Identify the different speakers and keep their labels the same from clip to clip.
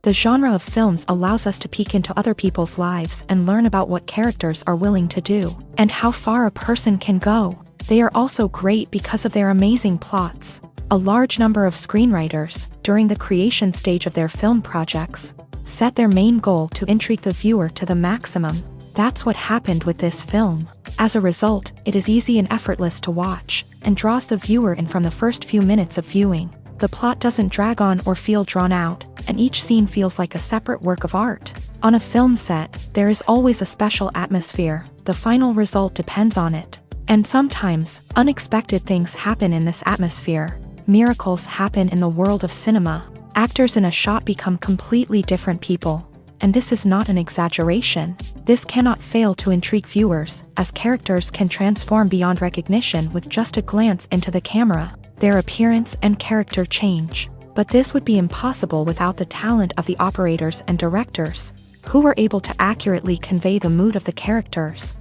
Speaker 1: The genre of films allows us to peek into other people's lives and learn about what characters are willing to do, and how far a person can go. They are also great because of their amazing plots. A large number of screenwriters, during the creation stage of their film projects, set their main goal to intrigue the viewer to the maximum. That's what happened with this film. As a result, it is easy and effortless to watch, and draws the viewer in from the first few minutes of viewing. The plot doesn't drag on or feel drawn out, and each scene feels like a separate work of art. On a film set, there is always a special atmosphere. The final result depends on it. And sometimes, unexpected things happen in this atmosphere. Miracles happen in the world of cinema. Actors in a shot become completely different people. And this is not an exaggeration. This cannot fail to intrigue viewers, as characters can transform beyond recognition with just a glance into the camera. Their appearance and character change. But this would be impossible without the talent of the operators and directors, who were able to accurately convey the mood of the characters.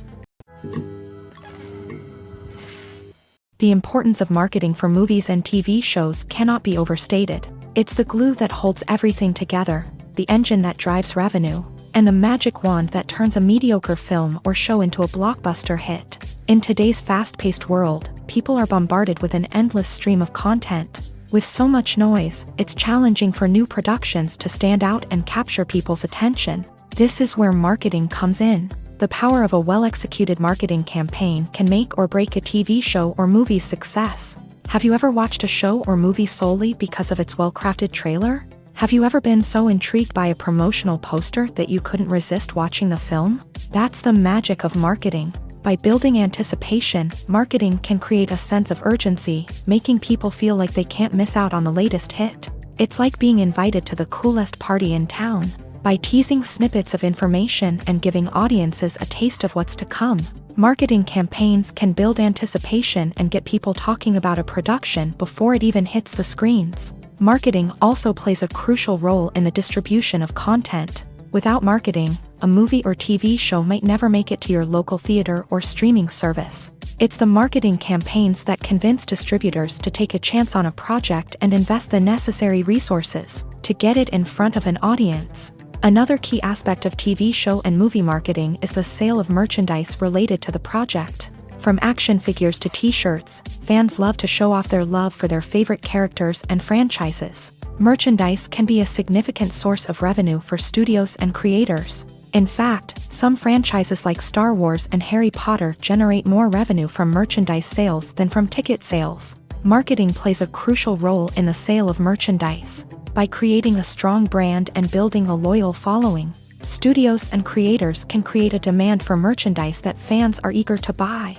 Speaker 1: The importance of marketing for movies and TV shows cannot be overstated. It's the glue that holds everything together, the engine that drives revenue, and the magic wand that turns a mediocre film or show into a blockbuster hit. In today's fast-paced world, people are bombarded with an endless stream of content. With so much noise, it's challenging for new productions to stand out and capture people's attention. This is where marketing comes in. The power of a well-executed marketing campaign can make or break a TV show or movie's success. Have you ever watched a show or movie solely because of its well-crafted trailer? Have you ever been so intrigued by a promotional poster that you couldn't resist watching the film? That's the magic of marketing. By building anticipation, marketing can create a sense of urgency, making people feel like they can't miss out on the latest hit. It's like being invited to the coolest party in town. By teasing snippets of information and giving audiences a taste of what's to come, marketing campaigns can build anticipation and get people talking about a production before it even hits the screens. Marketing also plays a crucial role in the distribution of content. Without marketing, a movie or TV show might never make it to your local theater or streaming service. It's the marketing campaigns that convince distributors to take a chance on a project and invest the necessary resources to get it in front of an audience. Another key aspect of TV show and movie marketing is the sale of merchandise related to the project. From action figures to t-shirts, fans love to show off their love for their favorite characters and franchises. Merchandise can be a significant source of revenue for studios and creators. In fact, some franchises like Star Wars and Harry Potter generate more revenue from merchandise sales than from ticket sales. Marketing plays a crucial role in the sale of merchandise. By creating a strong brand and building a loyal following, studios and creators can create a demand for merchandise that fans are eager to buy.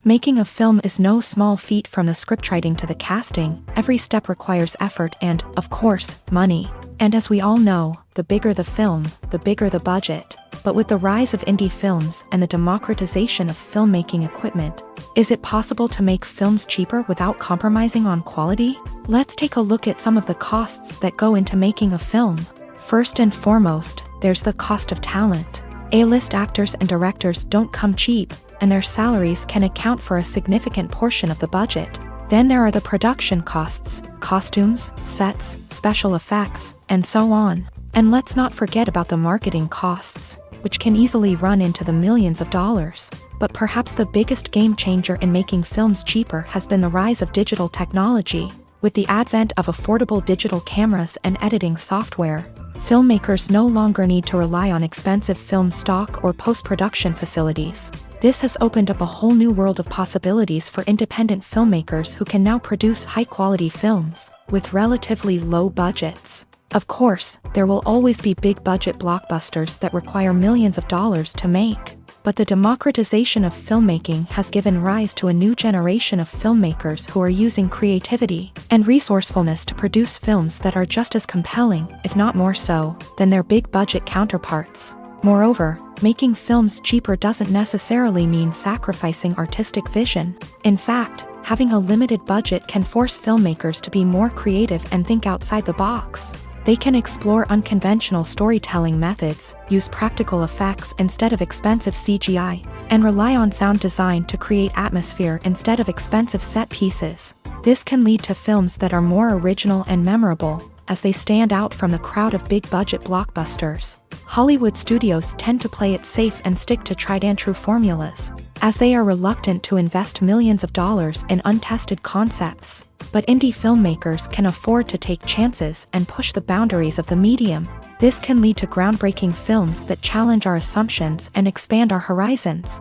Speaker 1: Making a film is no small feat. From the scriptwriting to the casting, every step requires effort and, of course, money. And as we all know, the bigger the film, the bigger the budget. But with the rise of indie films and the democratization of filmmaking equipment, is it possible to make films cheaper without compromising on quality? Let's take a look at some of the costs that go into making a film. First and foremost, there's the cost of talent. A-list actors and directors don't come cheap, and their salaries can account for a significant portion of the budget. Then there are the production costs, costumes, sets, special effects, and so on. And let's not forget about the marketing costs, which can easily run into the millions of dollars. But perhaps the biggest game changer in making films cheaper has been the rise of digital technology. With the advent of affordable digital cameras and editing software, filmmakers no longer need to rely on expensive film stock or post-production facilities. This has opened up a whole new world of possibilities for independent filmmakers who can now produce high-quality films with relatively low budgets. Of course, there will always be big-budget blockbusters that require millions of dollars to make. But the democratization of filmmaking has given rise to a new generation of filmmakers who are using creativity and resourcefulness to produce films that are just as compelling, if not more so, than their big-budget counterparts. Moreover, making films cheaper doesn't necessarily mean sacrificing artistic vision. In fact, having a limited budget can force filmmakers to be more creative and think outside the box. They can explore unconventional storytelling methods, use practical effects instead of expensive CGI, and rely on sound design to create atmosphere instead of expensive set pieces. This can lead to films that are more original and memorable, as they stand out from the crowd of big-budget blockbusters. Hollywood studios tend to play it safe and stick to tried-and-true formulas, as they are reluctant to invest millions of dollars in untested concepts. But indie filmmakers can afford to take chances and push the boundaries of the medium. This can lead to groundbreaking films that challenge our assumptions and expand our horizons.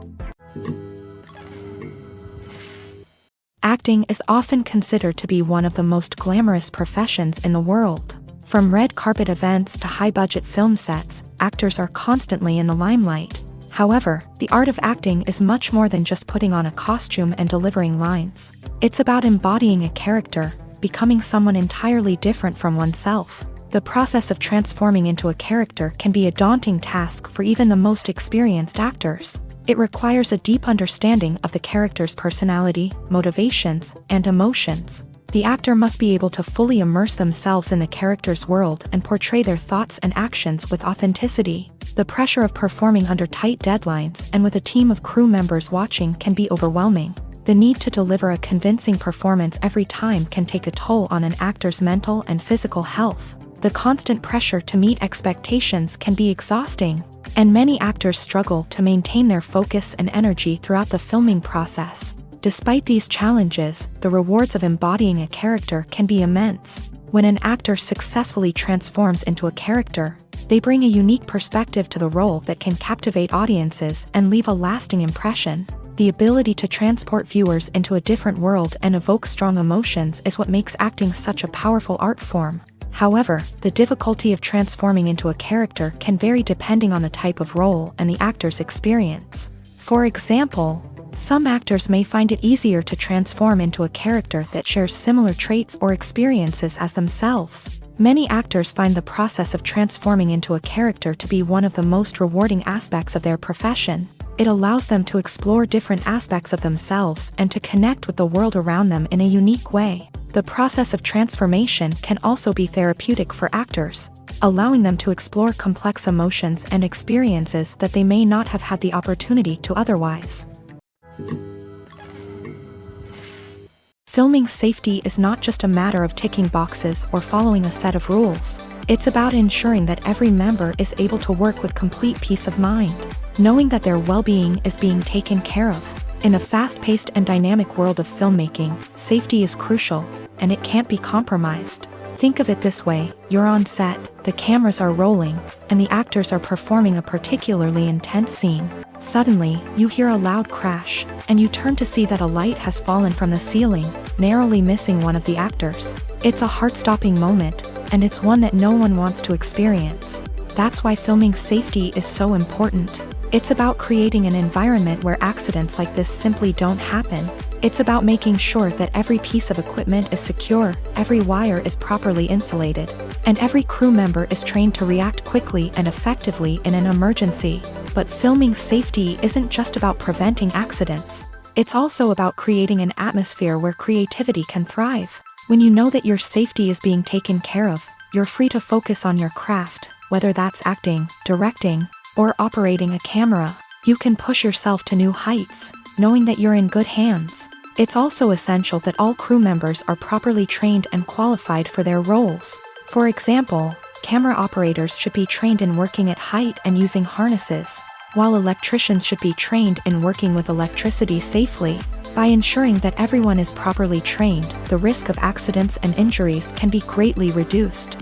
Speaker 1: Acting is often considered to be one of the most glamorous professions in the world. From red carpet events to high-budget film sets, actors are constantly in the limelight. However, the art of acting is much more than just putting on a costume and delivering lines. It's about embodying a character, becoming someone entirely different from oneself. The process of transforming into a character can be a daunting task for even the most experienced actors. It requires a deep understanding of the character's personality, motivations, and emotions. The actor must be able to fully immerse themselves in the character's world and portray their thoughts and actions with authenticity. The pressure of performing under tight deadlines and with a team of crew members watching can be overwhelming. The need to deliver a convincing performance every time can take a toll on an actor's mental and physical health. The constant pressure to meet expectations can be exhausting, and many actors struggle to maintain their focus and energy throughout the filming process. Despite these challenges, the rewards of embodying a character can be immense. When an actor successfully transforms into a character, they bring a unique perspective to the role that can captivate audiences and leave a lasting impression. The ability to transport viewers into a different world and evoke strong emotions is what makes acting such a powerful art form. However, the difficulty of transforming into a character can vary depending on the type of role and the actor's experience. For example, some actors may find it easier to transform into a character that shares similar traits or experiences as themselves. Many actors find the process of transforming into a character to be one of the most rewarding aspects of their profession. It allows them to explore different aspects of themselves and to connect with the world around them in a unique way. The process of transformation can also be therapeutic for actors, allowing them to explore complex emotions and experiences that they may not have had the opportunity to otherwise. Filming safety is not just a matter of ticking boxes or following a set of rules. It's about ensuring that every member is able to work with complete peace of mind, knowing that their well-being is being taken care of. In a fast-paced and dynamic world of filmmaking, safety is crucial, and it can't be compromised. Think of it this way: you're on set, the cameras are rolling, and the actors are performing a particularly intense scene. Suddenly, you hear a loud crash, and you turn to see that a light has fallen from the ceiling, narrowly missing one of the actors. It's a heart-stopping moment, and it's one that no one wants to experience. That's why filming safety is so important. It's about creating an environment where accidents like this simply don't happen. It's about making sure that every piece of equipment is secure, every wire is properly insulated, and every crew member is trained to react quickly and effectively in an emergency. But filming safety isn't just about preventing accidents. It's also about creating an atmosphere where creativity can thrive. When you know that your safety is being taken care of, you're free to focus on your craft, whether that's acting, directing, or operating a camera. You can push yourself to new heights, knowing that you're in good hands. It's also essential that all crew members are properly trained and qualified for their roles. For example, camera operators should be trained in working at height and using harnesses, while electricians should be trained in working with electricity safely. By ensuring that everyone is properly trained, the risk of accidents and injuries can be greatly reduced.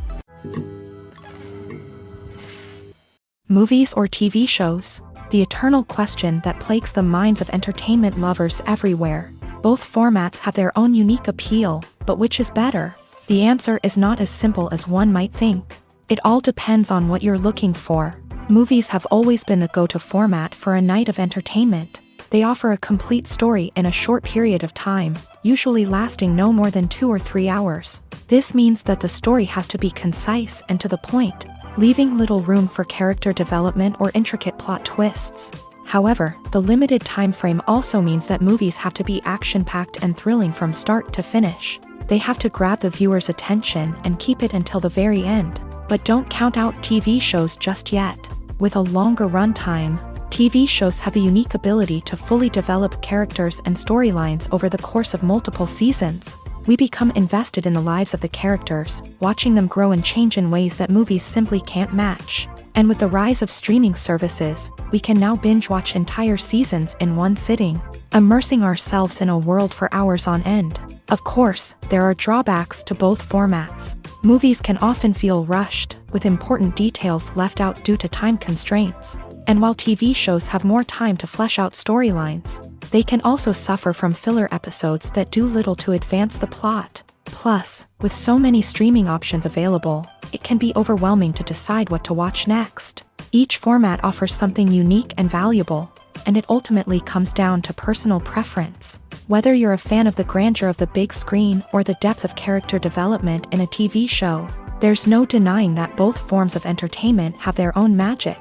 Speaker 1: Movies or TV shows? The eternal question that plagues the minds of entertainment lovers everywhere. Both formats have their own unique appeal, but which is better? The answer is not as simple as one might think. It all depends on what you're looking for. Movies have always been the go-to format for a night of entertainment. They offer a complete story in a short period of time, usually lasting no more than 2 or 3 hours. This means that the story has to be concise and to the point, leaving little room for character development or intricate plot twists. However, the limited time frame also means that movies have to be action-packed and thrilling from start to finish. They have to grab the viewer's attention and keep it until the very end. But don't count out TV shows just yet. With a longer runtime, TV shows have the unique ability to fully develop characters and storylines over the course of multiple seasons. We become invested in the lives of the characters, watching them grow and change in ways that movies simply can't match. And with the rise of streaming services, we can now binge-watch entire seasons in one sitting, immersing ourselves in a world for hours on end. Of course, there are drawbacks to both formats. Movies can often feel rushed, with important details left out due to time constraints. And while TV shows have more time to flesh out storylines, they can also suffer from filler episodes that do little to advance the plot. Plus, with so many streaming options available, it can be overwhelming to decide what to watch next. Each format offers something unique and valuable, and it ultimately comes down to personal preference. Whether you're a fan of the grandeur of the big screen or the depth of character development in a TV show, there's no denying that both forms of entertainment have their own magic.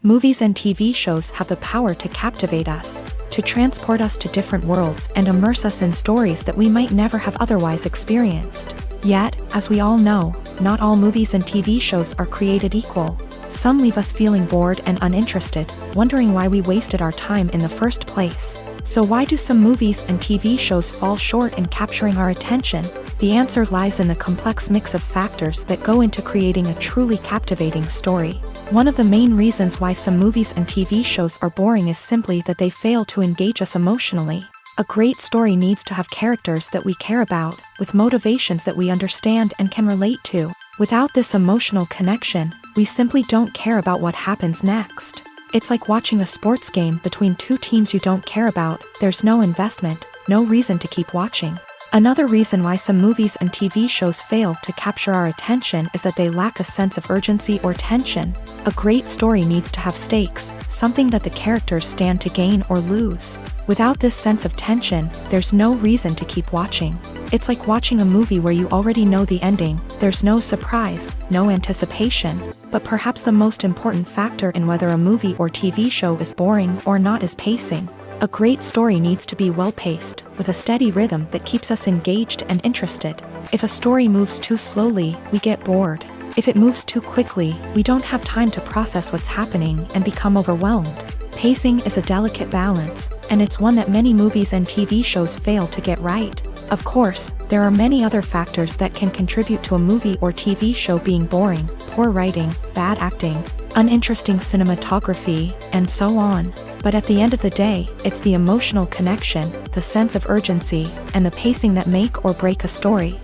Speaker 1: Movies and TV shows have the power to captivate us, to transport us to different worlds and immerse us in stories that we might never have otherwise experienced. Yet, as we all know, not all movies and TV shows are created equal. Some leave us feeling bored and uninterested, wondering why we wasted our time in the first place. So why do some movies and TV shows fall short in capturing our attention? The answer lies in the complex mix of factors that go into creating a truly captivating story. One of the main reasons why some movies and TV shows are boring is simply that they fail to engage us emotionally. A great story needs to have characters that we care about, with motivations that we understand and can relate to. Without this emotional connection, we simply don't care about what happens next. It's like watching a sports game between two teams you don't care about. There's no investment, no reason to keep watching. Another reason why some movies and TV shows fail to capture our attention is that they lack a sense of urgency or tension. A great story needs to have stakes, something that the characters stand to gain or lose. Without this sense of tension, there's no reason to keep watching. It's like watching a movie where you already know the ending. There's no surprise, no anticipation. But perhaps the most important factor in whether a movie or TV show is boring or not is pacing. A great story needs to be well-paced, with a steady rhythm that keeps us engaged and interested. If a story moves too slowly, we get bored. If it moves too quickly, we don't have time to process what's happening and become overwhelmed. Pacing is a delicate balance, and it's one that many movies and TV shows fail to get right. Of course, there are many other factors that can contribute to a movie or TV show being boring: poor writing, bad acting, uninteresting cinematography, and so on. But at the end of the day, it's the emotional connection, the sense of urgency, and the pacing that make or break a story.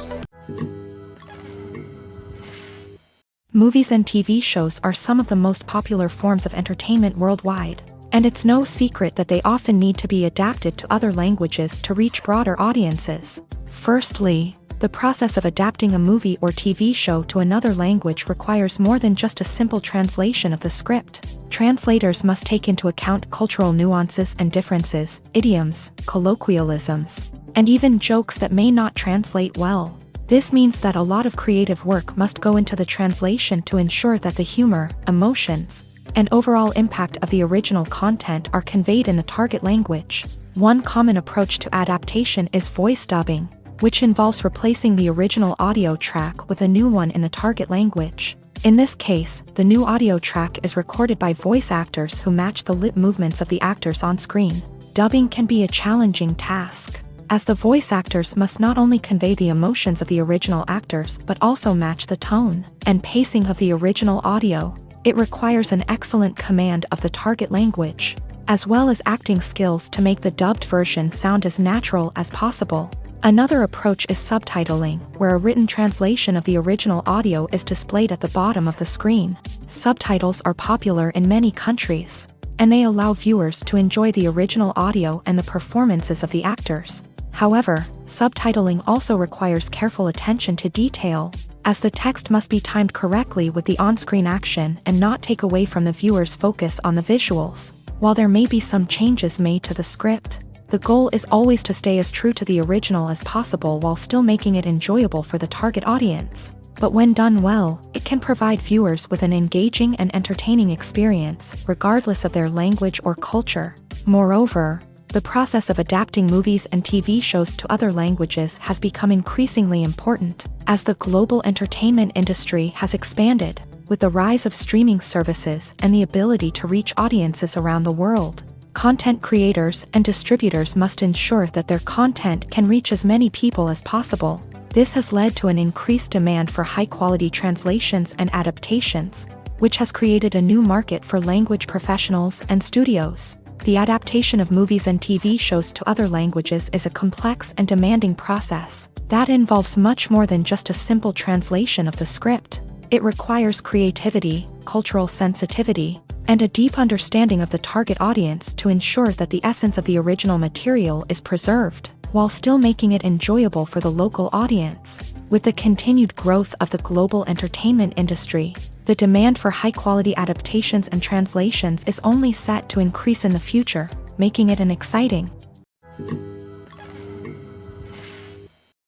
Speaker 1: Movies and TV shows are some of the most popular forms of entertainment worldwide, and it's no secret that they often need to be adapted to other languages to reach broader audiences. Firstly, the process of adapting a movie or TV show to another language requires more than just a simple translation of the script. Translators must take into account cultural nuances and differences, idioms, colloquialisms, and even jokes that may not translate well. This means that a lot of creative work must go into the translation to ensure that the humor, emotions, and overall impact of the original content are conveyed in the target language. One common approach to adaptation is voice dubbing, which involves replacing the original audio track with a new one in the target language. In this case, the new audio track is recorded by voice actors who match the lip movements of the actors on screen. Dubbing can be a challenging task, as the voice actors must not only convey the emotions of the original actors but also match the tone and pacing of the original audio. It requires an excellent command of the target language, as well as acting skills to make the dubbed version sound as natural as possible. Another approach is subtitling, where a written translation of the original audio is displayed at the bottom of the screen. Subtitles are popular in many countries, and they allow viewers to enjoy the original audio and the performances of the actors. However, subtitling also requires careful attention to detail, as the text must be timed correctly with the on-screen action and not take away from the viewer's focus on the visuals. While there may be some changes made to the script, the goal is always to stay as true to the original as possible while still making it enjoyable for the target audience. But when done well, it can provide viewers with an engaging and entertaining experience, regardless of their language or culture. Moreover, the process of adapting movies and TV shows to other languages has become increasingly important, as the global entertainment industry has expanded, with the rise of streaming services and the ability to reach audiences around the world. Content creators and distributors must ensure that their content can reach as many people as possible. This has led to an increased demand for high-quality translations and adaptations, which has created a new market for language professionals and studios. The adaptation of movies and TV shows to other languages is a complex and demanding process that involves much more than just a simple translation of the script. It requires creativity, cultural sensitivity, and a deep understanding of the target audience to ensure that the essence of the original material is preserved, while still making it enjoyable for the local audience. With the continued growth of the global entertainment industry, the demand for high-quality adaptations and translations is only set to increase in the future, making it an exciting.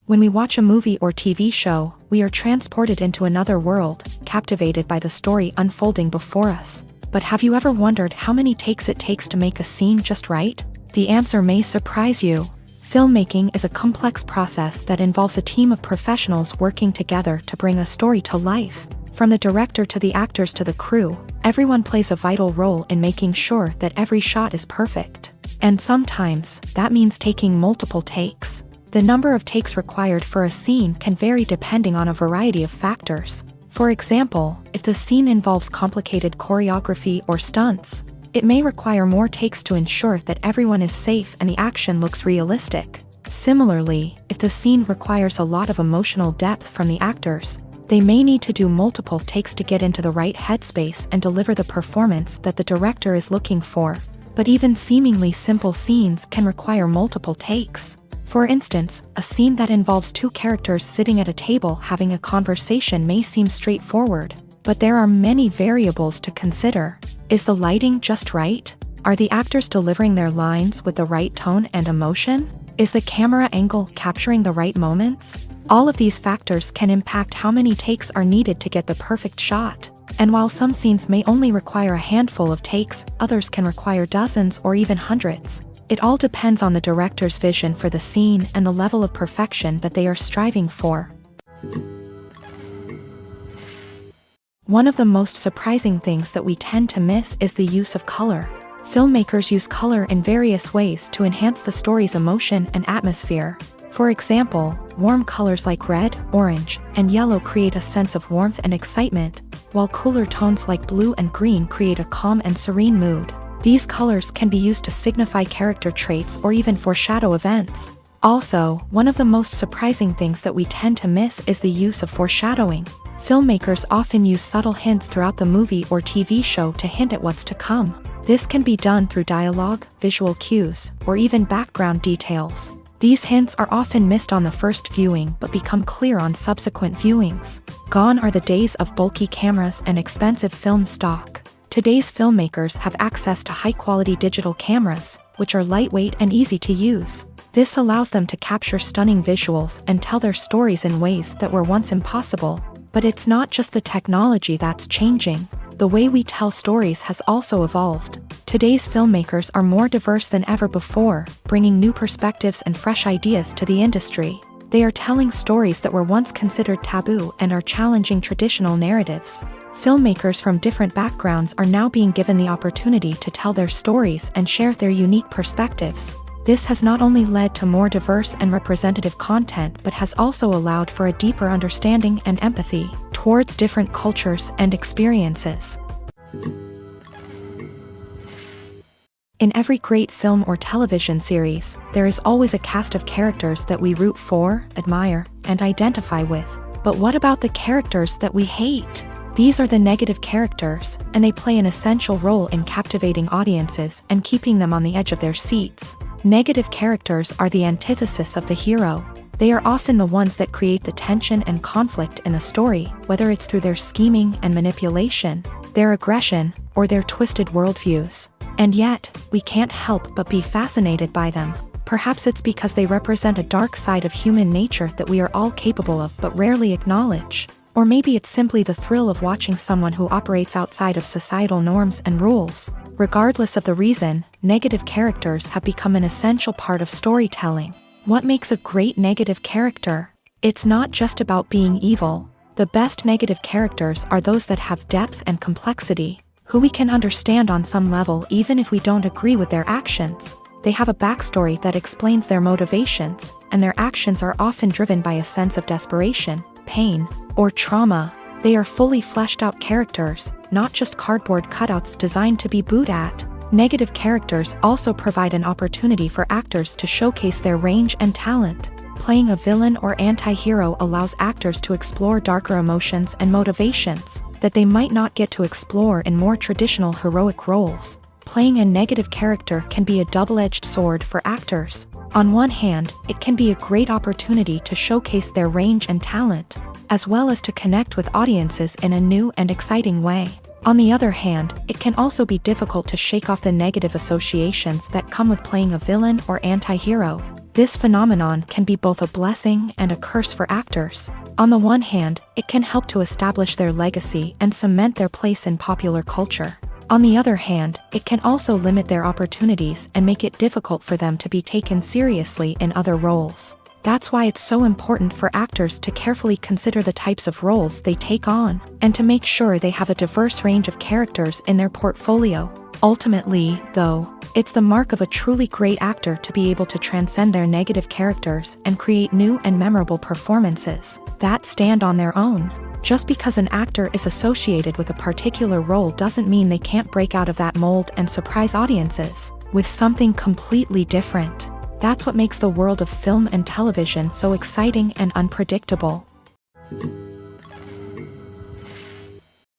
Speaker 1: When we watch a movie or TV show, we are transported into another world, captivated by the story unfolding before us. But have you ever wondered how many takes it takes to make a scene just right? The answer may surprise you. Filmmaking is a complex process that involves a team of professionals working together to bring a story to life. From the director to the actors to the crew, everyone plays a vital role in making sure that every shot is perfect. And sometimes, that means taking multiple takes. The number of takes required for a scene can vary depending on a variety of factors. For example, if the scene involves complicated choreography or stunts, it may require more takes to ensure that everyone is safe and the action looks realistic. Similarly, if the scene requires a lot of emotional depth from the actors, they may need to do multiple takes to get into the right headspace and deliver the performance that the director is looking for. But even seemingly simple scenes can require multiple takes. For instance, a scene that involves two characters sitting at a table having a conversation may seem straightforward, but there are many variables to consider. Is the lighting just right? Are the actors delivering their lines with the right tone and emotion? Is the camera angle capturing the right moments? All of these factors can impact how many takes are needed to get the perfect shot. And while some scenes may only require a handful of takes, others can require dozens or even hundreds. It all depends on the director's vision for the scene and the level of perfection that they are striving for. One of the most surprising things that we tend to miss is the use of color. Filmmakers use color in various ways to enhance the story's emotion and atmosphere. For example, warm colors like red, orange, and yellow create a sense of warmth and excitement, while cooler tones like blue and green create a calm and serene mood. These colors can be used to signify character traits or even foreshadow events. Also, one of the most surprising things that we tend to miss is the use of foreshadowing. Filmmakers often use subtle hints throughout the movie or TV show to hint at what's to come. This can be done through dialogue, visual cues, or even background details. These hints are often missed on the first viewing but become clear on subsequent viewings. Gone are the days of bulky cameras and expensive film stock. Today's filmmakers have access to high-quality digital cameras, which are lightweight and easy to use. This allows them to capture stunning visuals and tell their stories in ways that were once impossible. But it's not just the technology that's changing. The way we tell stories has also evolved. Today's filmmakers are more diverse than ever before, bringing new perspectives and fresh ideas to the industry. They are telling stories that were once considered taboo and are challenging traditional narratives. Filmmakers from different backgrounds are now being given the opportunity to tell their stories and share their unique perspectives. This has not only led to more diverse and representative content but has also allowed for a deeper understanding and empathy towards different cultures and experiences. In every great film or television series, there is always a cast of characters that we root for, admire, and identify with. But what about the characters that we hate? These are the negative characters, and they play an essential role in captivating audiences and keeping them on the edge of their seats. Negative characters are the antithesis of the hero. They are often the ones that create the tension and conflict in the story, whether it's through their scheming and manipulation, their aggression, or their twisted worldviews. And yet, we can't help but be fascinated by them. Perhaps it's because they represent a dark side of human nature that we are all capable of but rarely acknowledge. Or maybe it's simply the thrill of watching someone who operates outside of societal norms and rules. Regardless of the reason, negative characters have become an essential part of storytelling. What makes a great negative character? It's not just about being evil. The best negative characters are those that have depth and complexity, who we can understand on some level even if we don't agree with their actions. They have a backstory that explains their motivations, and their actions are often driven by a sense of desperation, pain, or trauma. They are fully fleshed out characters, not just cardboard cutouts designed to be booed at. Negative characters also provide an opportunity for actors to showcase their range and talent. Playing a villain or anti-hero allows actors to explore darker emotions and motivations that they might not get to explore in more traditional heroic roles. Playing a negative character can be a double-edged sword for actors. On one hand, it can be a great opportunity to showcase their range and talent, as well as to connect with audiences in a new and exciting way. On the other hand, it can also be difficult to shake off the negative associations that come with playing a villain or anti-hero. This phenomenon can be both a blessing and a curse for actors. On the one hand, it can help to establish their legacy and cement their place in popular culture. On the other hand, it can also limit their opportunities and make it difficult for them to be taken seriously in other roles. That's why it's so important for actors to carefully consider the types of roles they take on, and to make sure they have a diverse range of characters in their portfolio. Ultimately, though, it's the mark of a truly great actor to be able to transcend their negative characters and create new and memorable performances that stand on their own. Just because an actor is associated with a particular role doesn't mean they can't break out of that mold and surprise audiences with something completely different. That's what makes the world of film and television so exciting and unpredictable.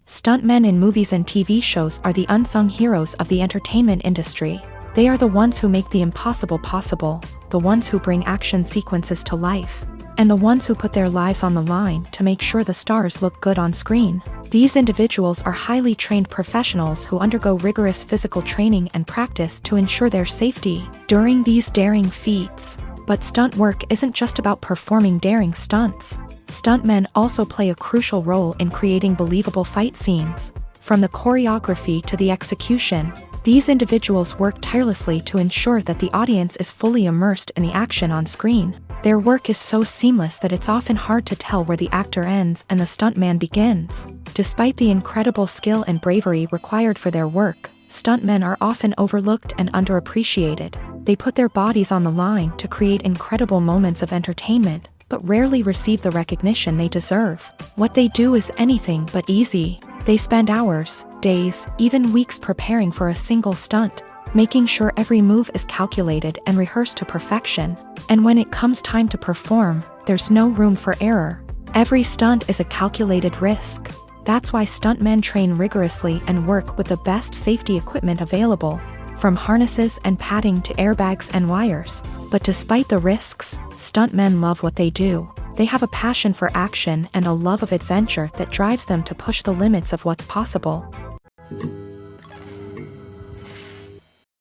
Speaker 1: Stuntmen in movies and TV shows are the unsung heroes of the entertainment industry. They are the ones who make the impossible possible, the ones who bring action sequences to life, and the ones who put their lives on the line to make sure the stars look good on screen. These individuals are highly trained professionals who undergo rigorous physical training and practice to ensure their safety during these daring feats. But stunt work isn't just about performing daring stunts. Stuntmen also play a crucial role in creating believable fight scenes. From the choreography to the execution, these individuals work tirelessly to ensure that the audience is fully immersed in the action on screen. Their work is so seamless that it's often hard to tell where the actor ends and the stuntman begins. Despite the incredible skill and bravery required for their work, stuntmen are often overlooked and underappreciated. They put their bodies on the line to create incredible moments of entertainment, but rarely receive the recognition they deserve. What they do is anything but easy. They spend hours, days, even weeks preparing for a single stunt, making sure every move is calculated and rehearsed to perfection. And when it comes time to perform, there's no room for error. Every stunt is a calculated risk. That's why stuntmen train rigorously and work with the best safety equipment available, from harnesses and padding to airbags and wires. But despite the risks, stuntmen love what they do. They have a passion for action and a love of adventure that drives them to push the limits of what's possible.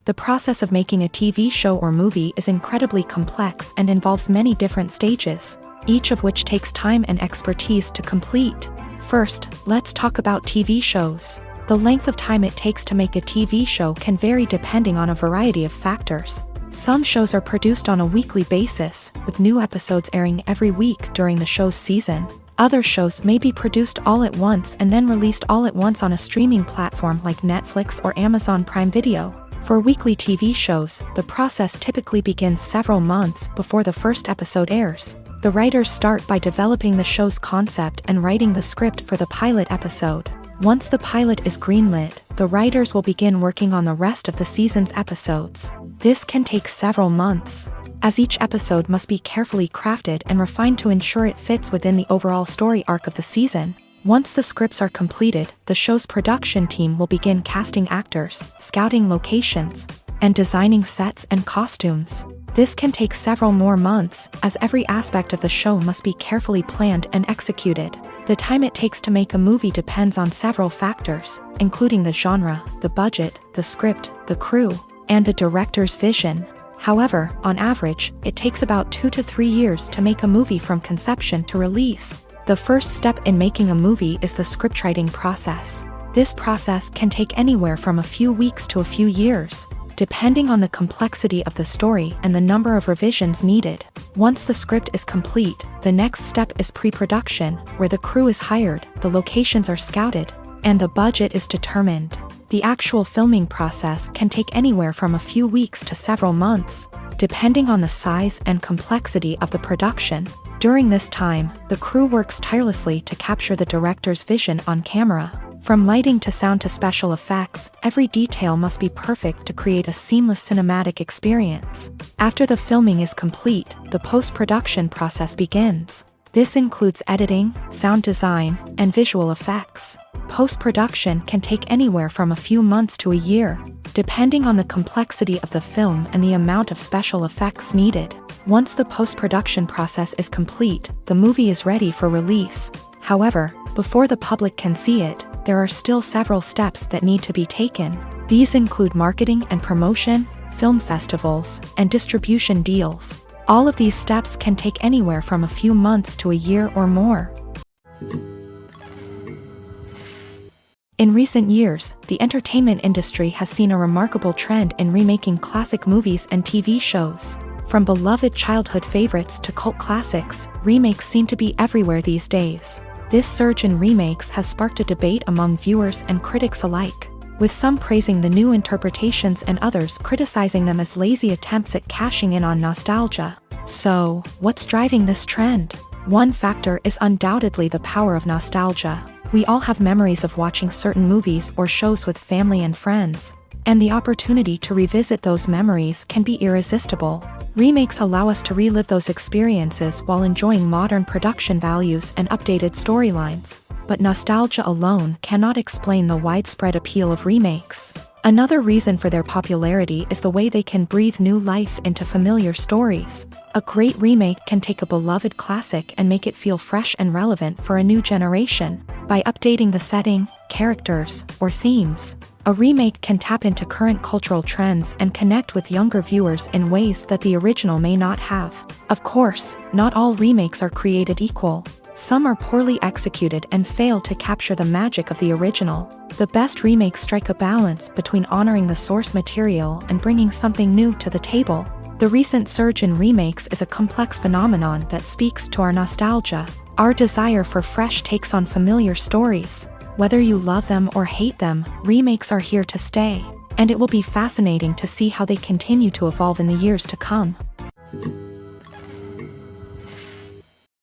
Speaker 1: The process of making a TV show or movie is incredibly complex and involves many different stages, each of which takes time and expertise to complete. First, let's talk about TV shows. The length of time it takes to make a TV show can vary depending on a variety of factors. Some shows are produced on a weekly basis, with new episodes airing every week during the show's season. Other shows may be produced all at once and then released all at once on a streaming platform like Netflix or Amazon Prime Video. For weekly TV shows, the process typically begins several months before the first episode airs. The writers start by developing the show's concept and writing the script for the pilot episode. Once the pilot is greenlit, the writers will begin working on the rest of the season's episodes. This can take several months, as each episode must be carefully crafted and refined to ensure it fits within the overall story arc of the season. Once the scripts are completed, the show's production team will begin casting actors, scouting locations, and designing sets and costumes. This can take several more months, as every aspect of the show must be carefully planned and executed. The time it takes to make a movie depends on several factors, including the genre, the budget, the script, the crew, and the director's vision. However, on average, it takes about 2 to 3 years to make a movie from conception to release. The first step in making a movie is the scriptwriting process. This process can take anywhere from a few weeks to a few years, depending on the complexity of the story and the number of revisions needed. Once the script is complete, the next step is pre-production, where the crew is hired, the locations are scouted, and the budget is determined. The actual filming process can take anywhere from a few weeks to several months, depending on the size and complexity of the production. During this time, the crew works tirelessly to capture the director's vision on camera. From lighting to sound to special effects, every detail must be perfect to create a seamless cinematic experience. After the filming is complete, the post-production process begins. This includes editing, sound design, and visual effects. Post-production can take anywhere from a few months to a year, depending on the complexity of the film and the amount of special effects needed. Once the post-production process is complete, the movie is ready for release. However, before the public can see it, there are still several steps that need to be taken. These include marketing and promotion, film festivals, and distribution deals. All of these steps can take anywhere from a few months to a year or more. In recent years, the entertainment industry has seen a remarkable trend in remaking classic movies and TV shows. From beloved childhood favorites to cult classics, remakes seem to be everywhere these days. This surge in remakes has sparked a debate among viewers and critics alike, with some praising the new interpretations and others criticizing them as lazy attempts at cashing in on nostalgia. So, what's driving this trend? One factor is undoubtedly the power of nostalgia. We all have memories of watching certain movies or shows with family and friends, and the opportunity to revisit those memories can be irresistible. Remakes allow us to relive those experiences while enjoying modern production values and updated storylines. But nostalgia alone cannot explain the widespread appeal of remakes. Another reason for their popularity is the way they can breathe new life into familiar stories. A great remake can take a beloved classic and make it feel fresh and relevant for a new generation. By updating the setting, characters, or themes, a remake can tap into current cultural trends and connect with younger viewers in ways that the original may not have. Of course, not all remakes are created equal. Some are poorly executed and fail to capture the magic of the original. The best remakes strike a balance between honoring the source material and bringing something new to the table. The recent surge in remakes is a complex phenomenon that speaks to our nostalgia, our desire for fresh takes on familiar stories. Whether you love them or hate them, remakes are here to stay, and it will be fascinating to see how they continue to evolve in the years to come.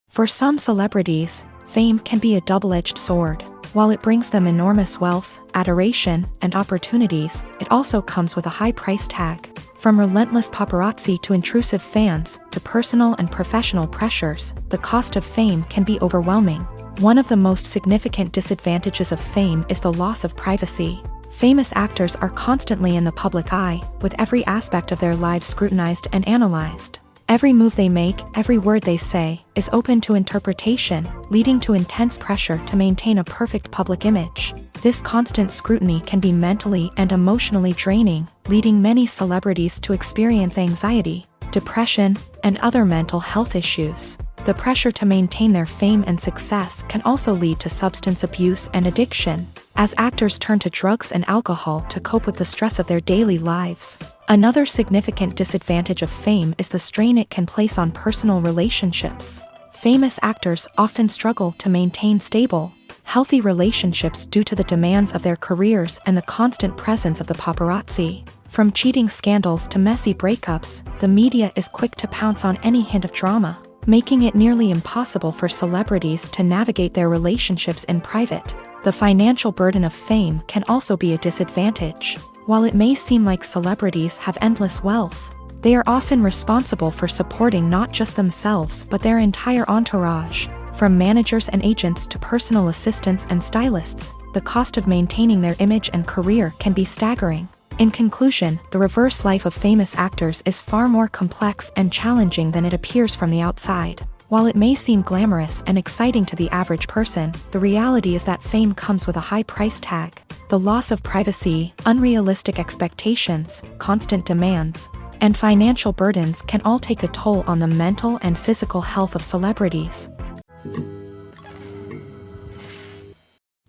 Speaker 1: For some celebrities, fame can be a double-edged sword. While it brings them enormous wealth, adoration, and opportunities, it also comes with a high price tag. From relentless paparazzi to intrusive fans, to personal and professional pressures, the cost of fame can be overwhelming. One of the most significant disadvantages of fame is the loss of privacy. Famous actors are constantly in the public eye, with every aspect of their lives scrutinized and analyzed. Every move they make, every word they say, is open to interpretation, leading to intense pressure to maintain a perfect public image. This constant scrutiny can be mentally and emotionally draining, leading many celebrities to experience anxiety, depression, and other mental health issues. The pressure to maintain their fame and success can also lead to substance abuse and addiction, as actors turn to drugs and alcohol to cope with the stress of their daily lives. Another significant disadvantage of fame is the strain it can place on personal relationships. Famous actors often struggle to maintain stable, healthy relationships due to the demands of their careers and the constant presence of the paparazzi. From cheating scandals to messy breakups, the media is quick to pounce on any hint of drama, making it nearly impossible for celebrities to navigate their relationships in private. The financial burden of fame can also be a disadvantage. While it may seem like celebrities have endless wealth, they are often responsible for supporting not just themselves but their entire entourage. From managers and agents to personal assistants and stylists, the cost of maintaining their image and career can be staggering. In conclusion, the reverse life of famous actors is far more complex and challenging than it appears from the outside. While it may seem glamorous and exciting to the average person, the reality is that fame comes with a high price tag. The loss of privacy, unrealistic expectations, constant demands, and financial burdens can all take a toll on the mental and physical health of celebrities.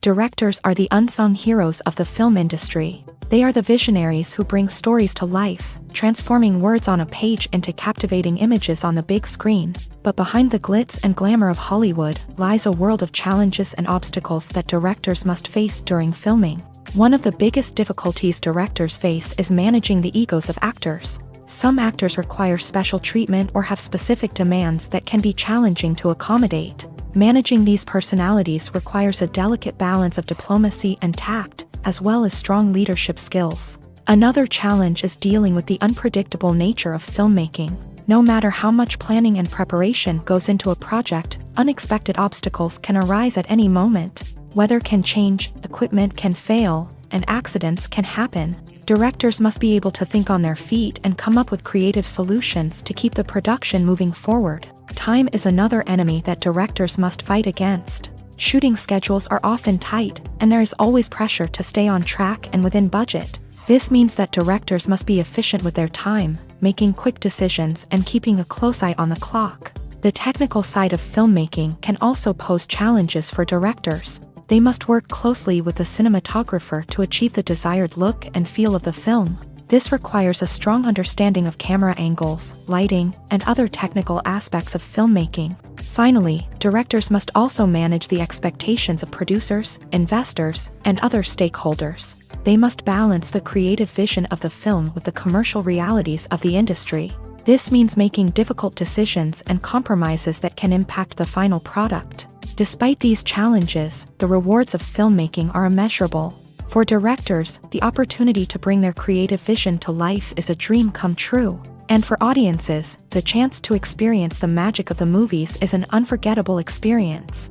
Speaker 1: Directors are the unsung heroes of the film industry. They are the visionaries who bring stories to life, transforming words on a page into captivating images on the big screen. But behind the glitz and glamour of Hollywood lies a world of challenges and obstacles that directors must face during filming. One of the biggest difficulties directors face is managing the egos of actors. Some actors require special treatment or have specific demands that can be challenging to accommodate. Managing these personalities requires a delicate balance of diplomacy and tact, as well as strong leadership skills. Another challenge is dealing with the unpredictable nature of filmmaking. No matter how much planning and preparation goes into a project, unexpected obstacles can arise at any moment. Weather can change, equipment can fail, and accidents can happen. Directors must be able to think on their feet and come up with creative solutions to keep the production moving forward. Time is another enemy that directors must fight against. Shooting schedules are often tight, and there is always pressure to stay on track and within budget. This means that directors must be efficient with their time, making quick decisions and keeping a close eye on the clock. The technical side of filmmaking can also pose challenges for directors. They must work closely with the cinematographer to achieve the desired look and feel of the film. This requires a strong understanding of camera angles, lighting, and other technical aspects of filmmaking. Finally, directors must also manage the expectations of producers, investors, and other stakeholders. They must balance the creative vision of the film with the commercial realities of the industry. This means making difficult decisions and compromises that can impact the final product. Despite these challenges, the rewards of filmmaking are immeasurable. For directors, the opportunity to bring their creative vision to life is a dream come true. And for audiences, the chance to experience the magic of the movies is an unforgettable experience.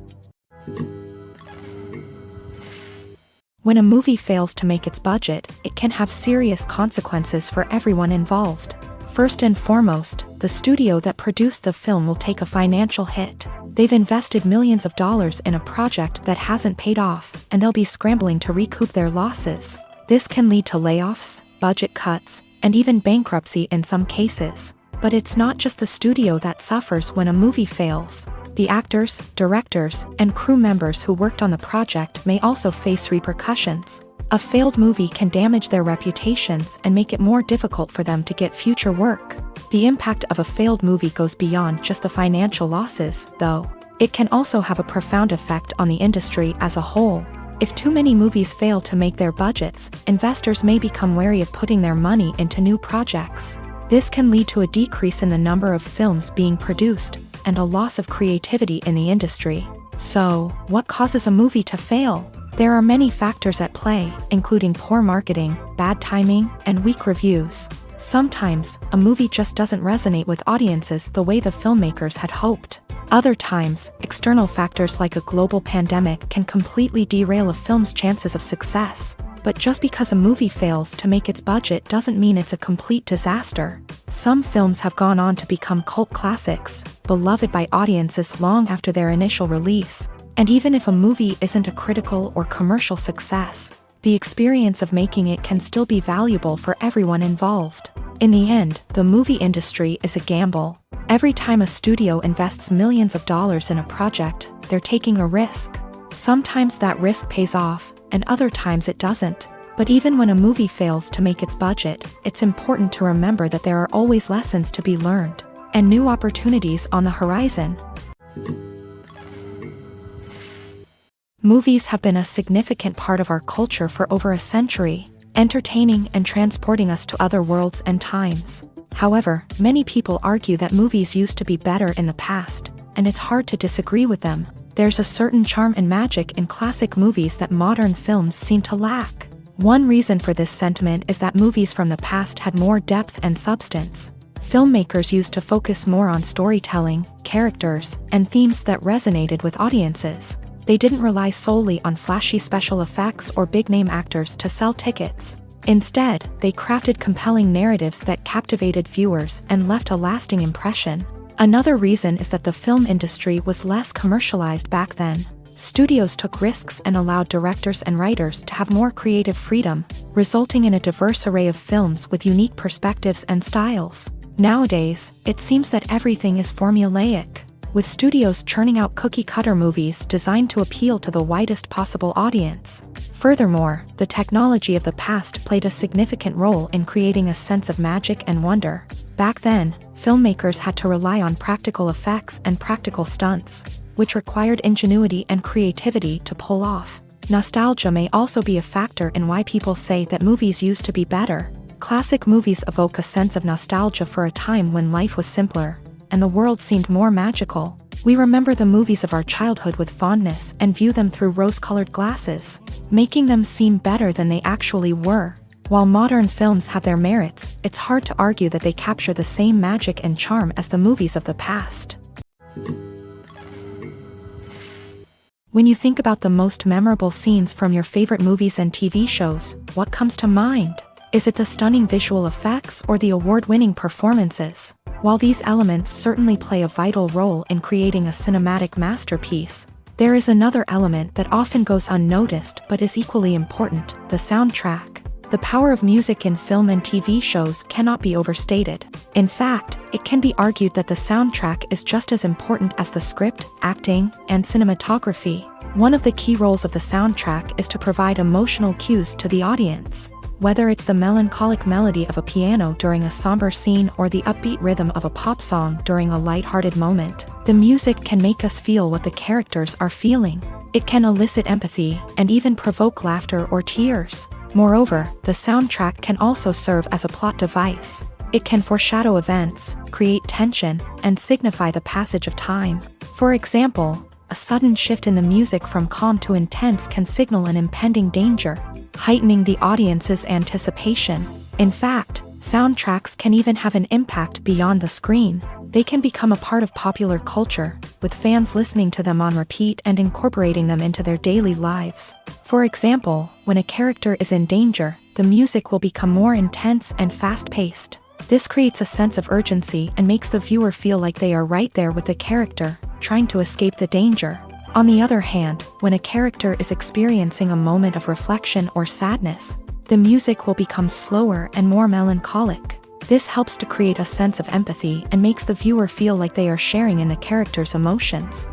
Speaker 1: When a movie fails to make its budget, it can have serious consequences for everyone involved. First and foremost, the studio that produced the film will take a financial hit. They've invested millions of dollars in a project that hasn't paid off, and they'll be scrambling to recoup their losses. This can lead to layoffs, budget cuts, and even bankruptcy in some cases. But it's not just the studio that suffers when a movie fails. The actors, directors, and crew members who worked on the project may also face repercussions. A failed movie can damage their reputations and make it more difficult for them to get future work. The impact of a failed movie goes beyond just the financial losses, though. It can also have a profound effect on the industry as a whole. If too many movies fail to make their budgets, investors may become wary of putting their money into new projects. This can lead to a decrease in the number of films being produced, and a loss of creativity in the industry. So, what causes a movie to fail? There are many factors at play, including poor marketing, bad timing, and weak reviews. Sometimes, a movie just doesn't resonate with audiences the way the filmmakers had hoped. Other times, external factors like a global pandemic can completely derail a film's chances of success. But just because a movie fails to make its budget doesn't mean it's a complete disaster. Some films have gone on to become cult classics, beloved by audiences long after their initial release. And even if a movie isn't a critical or commercial success, the experience of making it can still be valuable for everyone involved. In the end, the movie industry is a gamble. Every time a studio invests millions of dollars in a project, they're taking a risk. Sometimes that risk pays off, and other times it doesn't. But even when a movie fails to make its budget, it's important to remember that there are always lessons to be learned, and new opportunities on the horizon. Movies have been a significant part of our culture for over a century, entertaining and transporting us to other worlds and times. However, many people argue that movies used to be better in the past, and it's hard to disagree with them. There's a certain charm and magic in classic movies that modern films seem to lack. One reason for this sentiment is that movies from the past had more depth and substance. Filmmakers used to focus more on storytelling, characters, and themes that resonated with audiences. They didn't rely solely on flashy special effects or big-name actors to sell tickets. Instead, they crafted compelling narratives that captivated viewers and left a lasting impression. Another reason is that the film industry was less commercialized back then. Studios took risks and allowed directors and writers to have more creative freedom, resulting in a diverse array of films with unique perspectives and styles. Nowadays, it seems that everything is formulaic, with studios churning out cookie-cutter movies designed to appeal to the widest possible audience. Furthermore, the technology of the past played a significant role in creating a sense of magic and wonder. Back then, filmmakers had to rely on practical effects and practical stunts, which required ingenuity and creativity to pull off. Nostalgia may also be a factor in why people say that movies used to be better. Classic movies evoke a sense of nostalgia for a time when life was simpler, and the world seemed more magical. We remember the movies of our childhood with fondness and view them through rose-colored glasses, making them seem better than they actually were. While modern films have their merits, it's hard to argue that they capture the same magic and charm as the movies of the past. When you think about the most memorable scenes from your favorite movies and TV shows, what comes to mind? Is it the stunning visual effects or the award-winning performances? While these elements certainly play a vital role in creating a cinematic masterpiece, there is another element that often goes unnoticed but is equally important: the soundtrack. The power of music in film and TV shows cannot be overstated. In fact, it can be argued that the soundtrack is just as important as the script, acting, and cinematography. One of the key roles of the soundtrack is to provide emotional cues to the audience. Whether it's the melancholic melody of a piano during a somber scene or the upbeat rhythm of a pop song during a light-hearted moment, the music can make us feel what the characters are feeling. It can elicit empathy and even provoke laughter or tears. Moreover, the soundtrack can also serve as a plot device. It can foreshadow events, create tension, and signify the passage of time. For example, a sudden shift in the music from calm to intense can signal an impending danger, heightening the audience's anticipation. In fact, soundtracks can even have an impact beyond the screen. They can become a part of popular culture, with fans listening to them on repeat and incorporating them into their daily lives. For example, when a character is in danger, the music will become more intense and fast-paced. This creates a sense of urgency and makes the viewer feel like they are right there with the character, trying to escape the danger. On the other hand, when a character is experiencing a moment of reflection or sadness, the music will become slower and more melancholic. This helps to create a sense of empathy and makes the viewer feel like they are sharing in the character's emotions.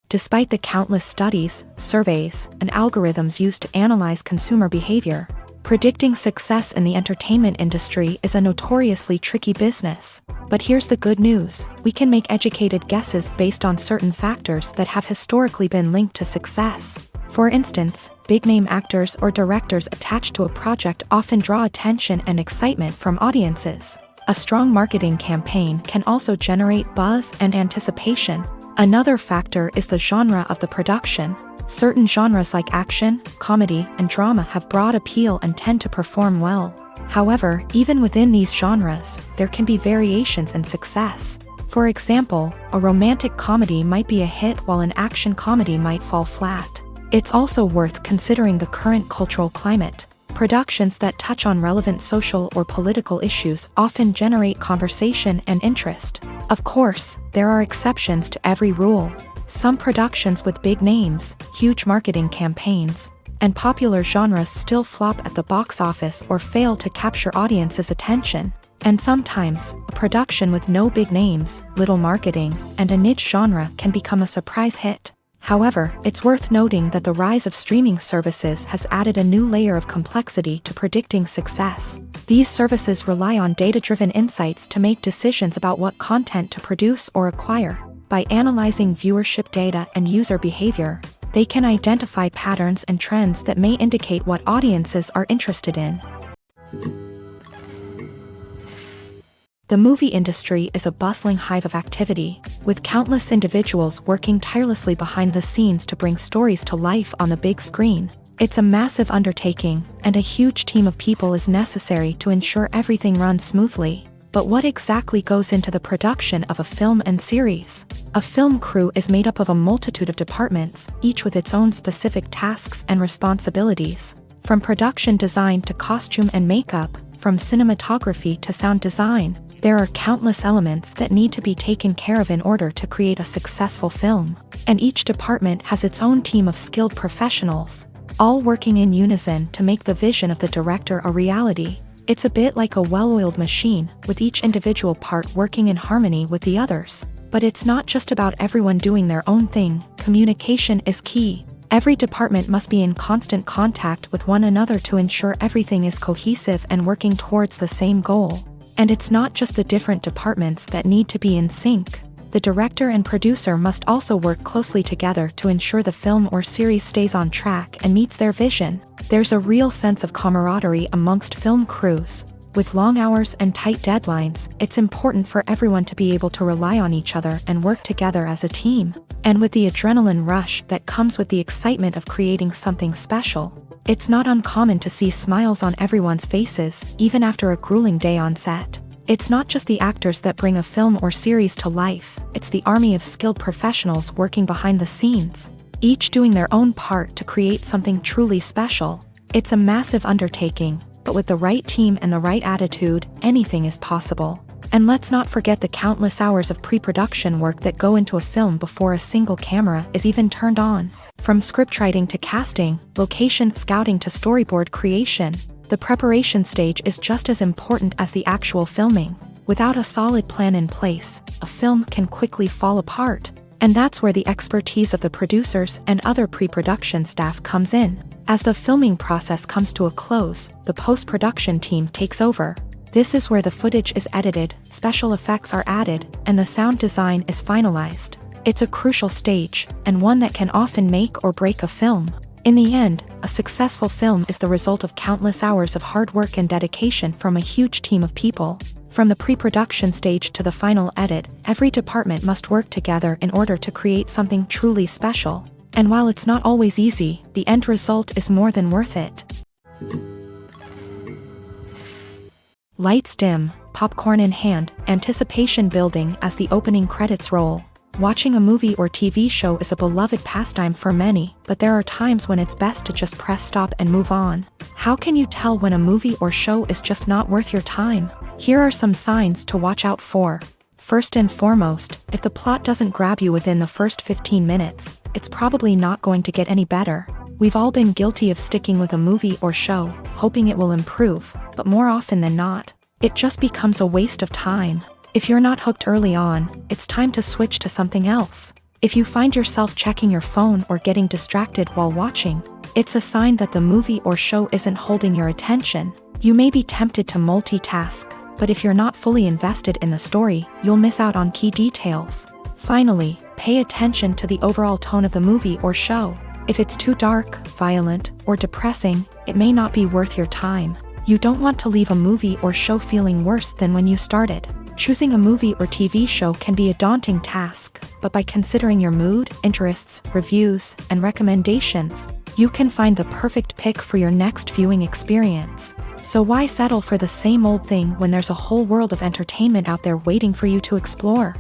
Speaker 1: Despite the countless studies, surveys, and algorithms used to analyze consumer behavior, predicting success in the entertainment industry is a notoriously tricky business. But here's the good news: we can make educated guesses based on certain factors that have historically been linked to success. For instance, big-name actors or directors attached to a project often draw attention and excitement from audiences. A strong marketing campaign can also generate buzz and anticipation. Another factor is the genre of the production. Certain genres like action, comedy, and drama have broad appeal and tend to perform well. However, even within these genres, there can be variations in success. For example, a romantic comedy might be a hit while an action comedy might fall flat. It's also worth considering the current cultural climate. Productions that touch on relevant social or political issues often generate conversation and interest. Of course, there are exceptions to every rule. Some productions with big names, huge marketing campaigns, and popular genres still flop at the box office or fail to capture audiences' attention. And sometimes, a production with no big names, little marketing, and a niche genre can become a surprise hit. However, it's worth noting that the rise of streaming services has added a new layer of complexity to predicting success. These services rely on data-driven insights to make decisions about what content to produce or acquire. By analyzing viewership data and user behavior, they can identify patterns and trends that may indicate what audiences are interested in. The movie industry is a bustling hive of activity, with countless individuals working tirelessly behind the scenes to bring stories to life on the big screen. It's a massive undertaking, and a huge team of people is necessary to ensure everything runs smoothly. But what exactly goes into the production of a film and series? A film crew is made up of a multitude of departments, each with its own specific tasks and responsibilities. From production design to costume and makeup, from cinematography to sound design, there are countless elements that need to be taken care of in order to create a successful film. And each department has its own team of skilled professionals, all working in unison to make the vision of the director a reality. It's a bit like a well-oiled machine, with each individual part working in harmony with the others. But it's not just about everyone doing their own thing. Communication is key. Every department must be in constant contact with one another to ensure everything is cohesive and working towards the same goal. And it's not just the different departments that need to be in sync. the director and producer must also work closely together to ensure the film or series stays on track and meets their vision. There's a real sense of camaraderie amongst film crews. With long hours and tight deadlines, it's important for everyone to be able to rely on each other and work together as a team. And with the adrenaline rush that comes with the excitement of creating something special, it's not uncommon to see smiles on everyone's faces, even after a grueling day on set. It's not just the actors that bring a film or series to life, it's the army of skilled professionals working behind the scenes, each doing their own part to create something truly special. It's a massive undertaking, but with the right team and the right attitude, anything is possible. And let's not forget the countless hours of pre-production work that go into a film before a single camera is even turned on. From scriptwriting to casting, location scouting to storyboard creation, the preparation stage is just as important as the actual filming. Without a solid plan in place, a film can quickly fall apart. And that's where the expertise of the producers and other pre-production staff comes in. As the filming process comes to a close, the post-production team takes over. This is where the footage is edited, special effects are added, and the sound design is finalized. It's a crucial stage, and one that can often make or break a film. In the end, a successful film is the result of countless hours of hard work and dedication from a huge team of people. From the pre-production stage to the final edit, every department must work together in order to create something truly special. And while it's not always easy, the end result is more than worth it. Lights dim, popcorn in hand, anticipation building as the opening credits roll. Watching a movie or TV show is a beloved pastime for many, but there are times when it's best to just press stop and move on. How can you tell when a movie or show is just not worth your time? Here are some signs to watch out for. First and foremost, if the plot doesn't grab you within the first 15 minutes, it's probably not going to get any better. We've all been guilty of sticking with a movie or show, hoping it will improve, but more often than not, it just becomes a waste of time. If you're not hooked early on, it's time to switch to something else. If you find yourself checking your phone or getting distracted while watching, it's a sign that the movie or show isn't holding your attention. You may be tempted to multitask, but if you're not fully invested in the story, you'll miss out on key details. Finally, pay attention to the overall tone of the movie or show. If it's too dark, violent, or depressing, it may not be worth your time. You don't want to leave a movie or show feeling worse than when you started. Choosing a movie or TV show can be a daunting task, but by considering your mood, interests, reviews, and recommendations, you can find the perfect pick for your next viewing experience. So why settle for the same old thing when there's a whole world of entertainment out there waiting for you to explore?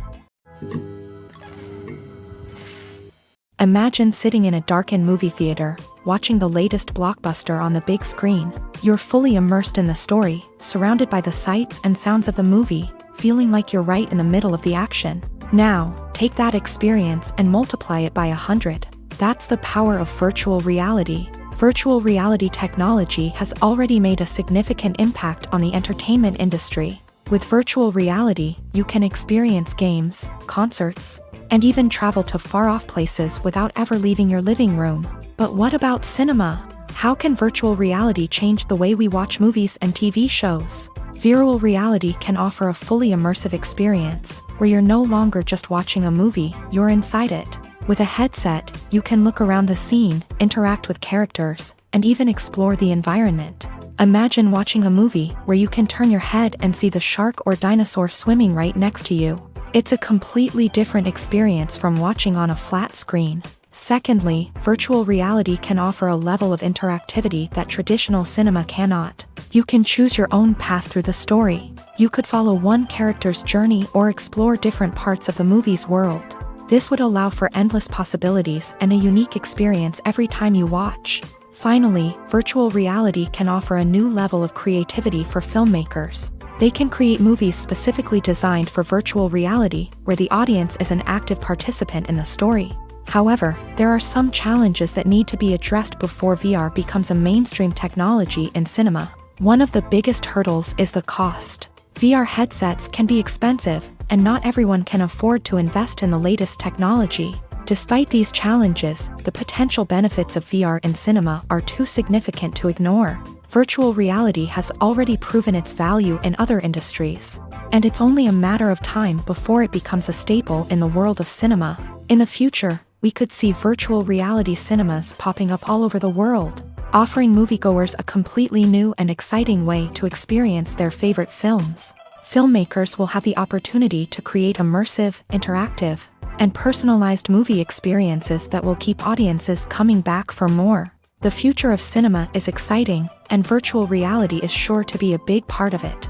Speaker 1: Imagine sitting in a darkened movie theater, watching the latest blockbuster on the big screen. You're fully immersed in the story, surrounded by the sights and sounds of the movie, feeling like you're right in the middle of the action. Now, take that experience and multiply it by 100. That's the power of virtual reality. Virtual reality technology has already made a significant impact on the entertainment industry. With virtual reality, you can experience games, concerts, and even travel to far-off places without ever leaving your living room. But what about cinema? How can virtual reality change the way we watch movies and TV shows? Virtual reality can offer a fully immersive experience, where you're no longer just watching a movie, you're inside it. With a headset, you can look around the scene, interact with characters, and even explore the environment. Imagine watching a movie where you can turn your head and see the shark or dinosaur swimming right next to you. It's a completely different experience from watching on a flat screen. Secondly, virtual reality can offer a level of interactivity that traditional cinema cannot. You can choose your own path through the story. You could follow one character's journey or explore different parts of the movie's world. This would allow for endless possibilities and a unique experience every time you watch. Finally, virtual reality can offer a new level of creativity for filmmakers. They can create movies specifically designed for virtual reality, where the audience is an active participant in the story. However, there are some challenges that need to be addressed before VR becomes a mainstream technology in cinema. One of the biggest hurdles is the cost. VR headsets can be expensive, and not everyone can afford to invest in the latest technology. Despite these challenges, the potential benefits of VR in cinema are too significant to ignore. Virtual reality has already proven its value in other industries, and it's only a matter of time before it becomes a staple in the world of cinema. In the future, we could see virtual reality cinemas popping up all over the world, offering moviegoers a completely new and exciting way to experience their favorite films. Filmmakers will have the opportunity to create immersive, interactive, and personalized movie experiences that will keep audiences coming back for more. The future of cinema is exciting, and virtual reality is sure to be a big part of it.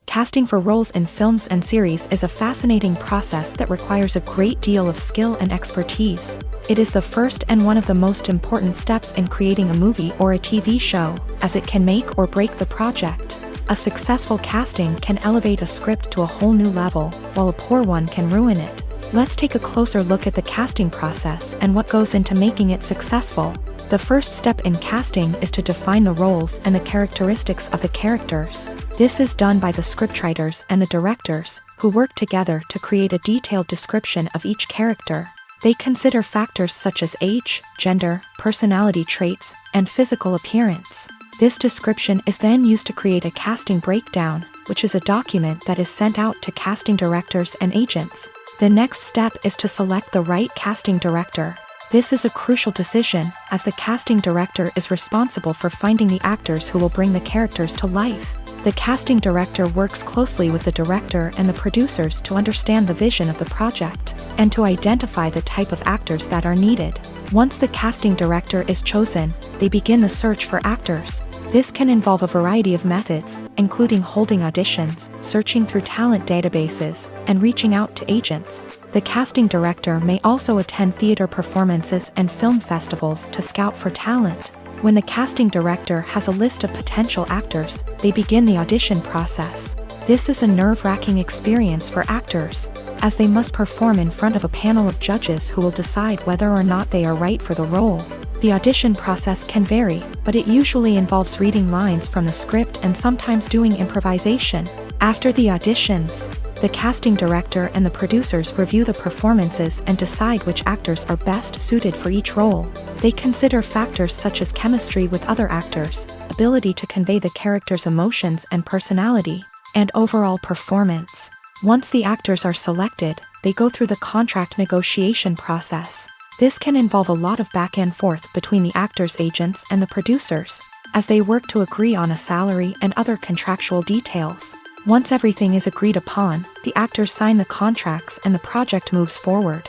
Speaker 1: Casting for roles in films and series is a fascinating process that requires a great deal of skill and expertise. It is the first and one of the most important steps in creating a movie or a TV show, as it can make or break the project. A successful casting can elevate a script to a whole new level, while a poor one can ruin it. Let's take a closer look at the casting process and what goes into making it successful. The first step in casting is to define the roles and the characteristics of the characters. This is done by the scriptwriters and the directors, who work together to create a detailed description of each character. They consider factors such as age, gender, personality traits, and physical appearance. This description is then used to create a casting breakdown, which is a document that is sent out to casting directors and agents. The next step is to select the right casting director. This is a crucial decision, as the casting director is responsible for finding the actors who will bring the characters to life. The casting director works closely with the director and the producers to understand the vision of the project, and to identify the type of actors that are needed. Once the casting director is chosen, they begin the search for actors. This can involve a variety of methods, including holding auditions, searching through talent databases, and reaching out to agents. The casting director may also attend theater performances and film festivals to scout for talent. When the casting director has a list of potential actors, they begin the audition process. This is a nerve-wracking experience for actors, as they must perform in front of a panel of judges who will decide whether or not they are right for the role. The audition process can vary, but it usually involves reading lines from the script and sometimes doing improvisation. After the auditions, the casting director and the producers review the performances and decide which actors are best suited for each role. They consider factors such as chemistry with other actors, ability to convey the character's emotions and personality, and overall performance. Once the actors are selected, they go through the contract negotiation process. This can involve a lot of back and forth between the actors' agents and the producers, as they work to agree on a salary and other contractual details. Once everything is agreed upon, the actors sign the contracts and the project moves forward.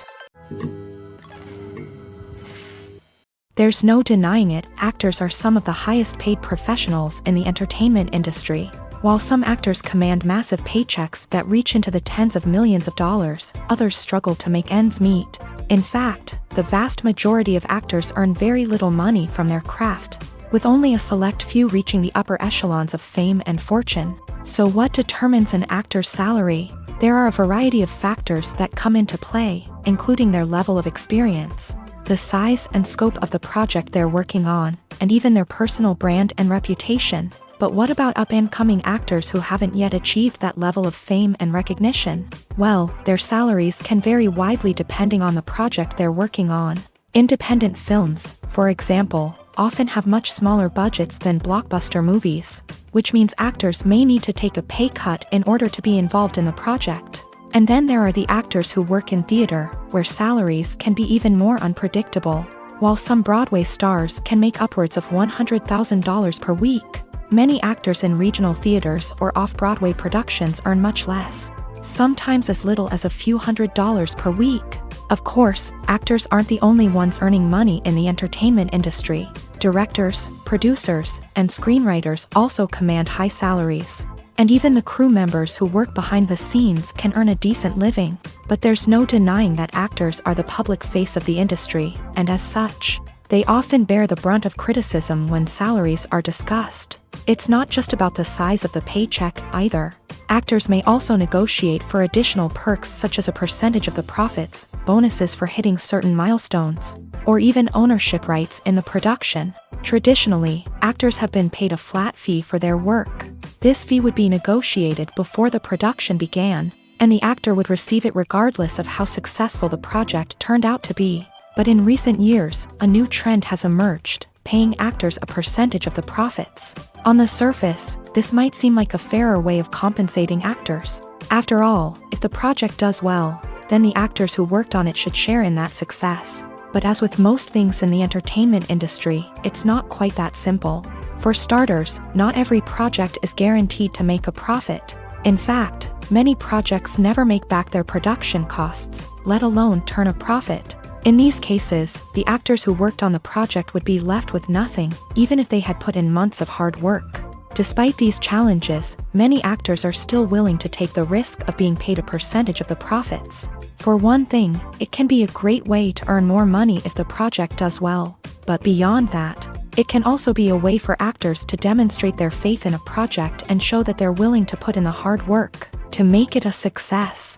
Speaker 1: There's no denying it, actors are some of the highest paid professionals in the entertainment industry. While some actors command massive paychecks that reach into the tens of millions of dollars, others struggle to make ends meet. In fact, the vast majority of actors earn very little money from their craft, with only a select few reaching the upper echelons of fame and fortune. So what determines an actor's salary? There are a variety of factors that come into play, including their level of experience, the size and scope of the project they're working on, and even their personal brand and reputation. But what about up-and-coming actors who haven't yet achieved that level of fame and recognition? Well, their salaries can vary widely depending on the project they're working on. Independent films, for example, often have much smaller budgets than blockbuster movies, which means actors may need to take a pay cut in order to be involved in the project. And then there are the actors who work in theater, where salaries can be even more unpredictable. While some Broadway stars can make upwards of $100,000 per week, many actors in regional theaters or off-Broadway productions earn much less, sometimes as little as a few $100s per week. Of course, actors aren't the only ones earning money in the entertainment industry. Directors, producers, and screenwriters also command high salaries. And even the crew members who work behind the scenes can earn a decent living. But there's no denying that actors are the public face of the industry, and as such, they often bear the brunt of criticism when salaries are discussed. It's not just about the size of the paycheck, either. Actors may also negotiate for additional perks such as a percentage of the profits, bonuses for hitting certain milestones, or even ownership rights in the production. Traditionally, actors have been paid a flat fee for their work. This fee would be negotiated before the production began, and the actor would receive it regardless of how successful the project turned out to be. But in recent years, a new trend has emerged, paying actors a percentage of the profits. On the surface, this might seem like a fairer way of compensating actors. After all, if the project does well, then the actors who worked on it should share in that success. But as with most things in the entertainment industry, it's not quite that simple. For starters, not every project is guaranteed to make a profit. In fact, many projects never make back their production costs, let alone turn a profit. In these cases, the actors who worked on the project would be left with nothing, even if they had put in months of hard work. Despite these challenges, many actors are still willing to take the risk of being paid a percentage of the profits. For one thing, it can be a great way to earn more money if the project does well. But beyond that, it can also be a way for actors to demonstrate their faith in a project and show that they're willing to put in the hard work to make it a success.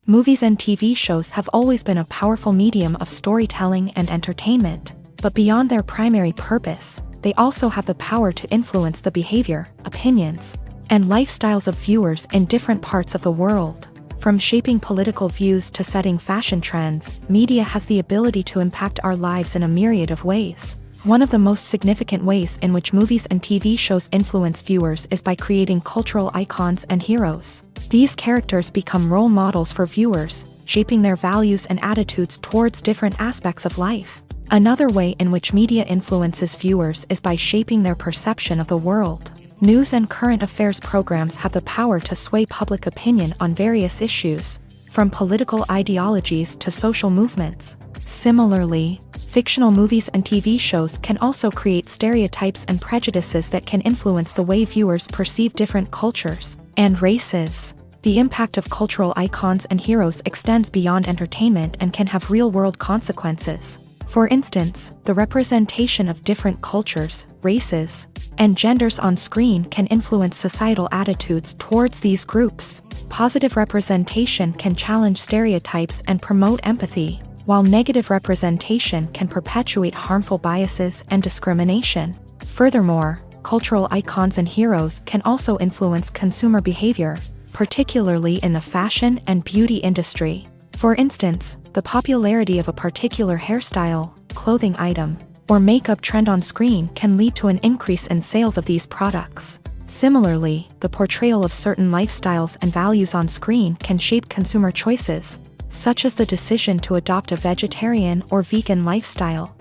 Speaker 1: Movies and TV shows have always been a powerful medium of storytelling and entertainment, but beyond their primary purpose, they also have the power to influence the behavior, opinions, and lifestyles of viewers in different parts of the world. From shaping political views to setting fashion trends, media has the ability to impact our lives in a myriad of ways. One of the most significant ways in which movies and TV shows influence viewers is by creating cultural icons and heroes. These characters become role models for viewers, shaping their values and attitudes towards different aspects of life. Another way in which media influences viewers is by shaping their perception of the world. News and current affairs programs have the power to sway public opinion on various issues, from political ideologies to social movements. Similarly, fictional movies and TV shows can also create stereotypes and prejudices that can influence the way viewers perceive different cultures and races. The impact of cultural icons and heroes extends beyond entertainment and can have real-world consequences. For instance, the representation of different cultures, races, and genders on screen can influence societal attitudes towards these groups. Positive representation can challenge stereotypes and promote empathy, while negative representation can perpetuate harmful biases and discrimination. Furthermore, cultural icons and heroes can also influence consumer behavior, particularly in the fashion and beauty industry. For instance, the popularity of a particular hairstyle, clothing item, or makeup trend on screen can lead to an increase in sales of these products. Similarly, the portrayal of certain lifestyles and values on screen can shape consumer choices, such as the decision to adopt a vegetarian or vegan lifestyle.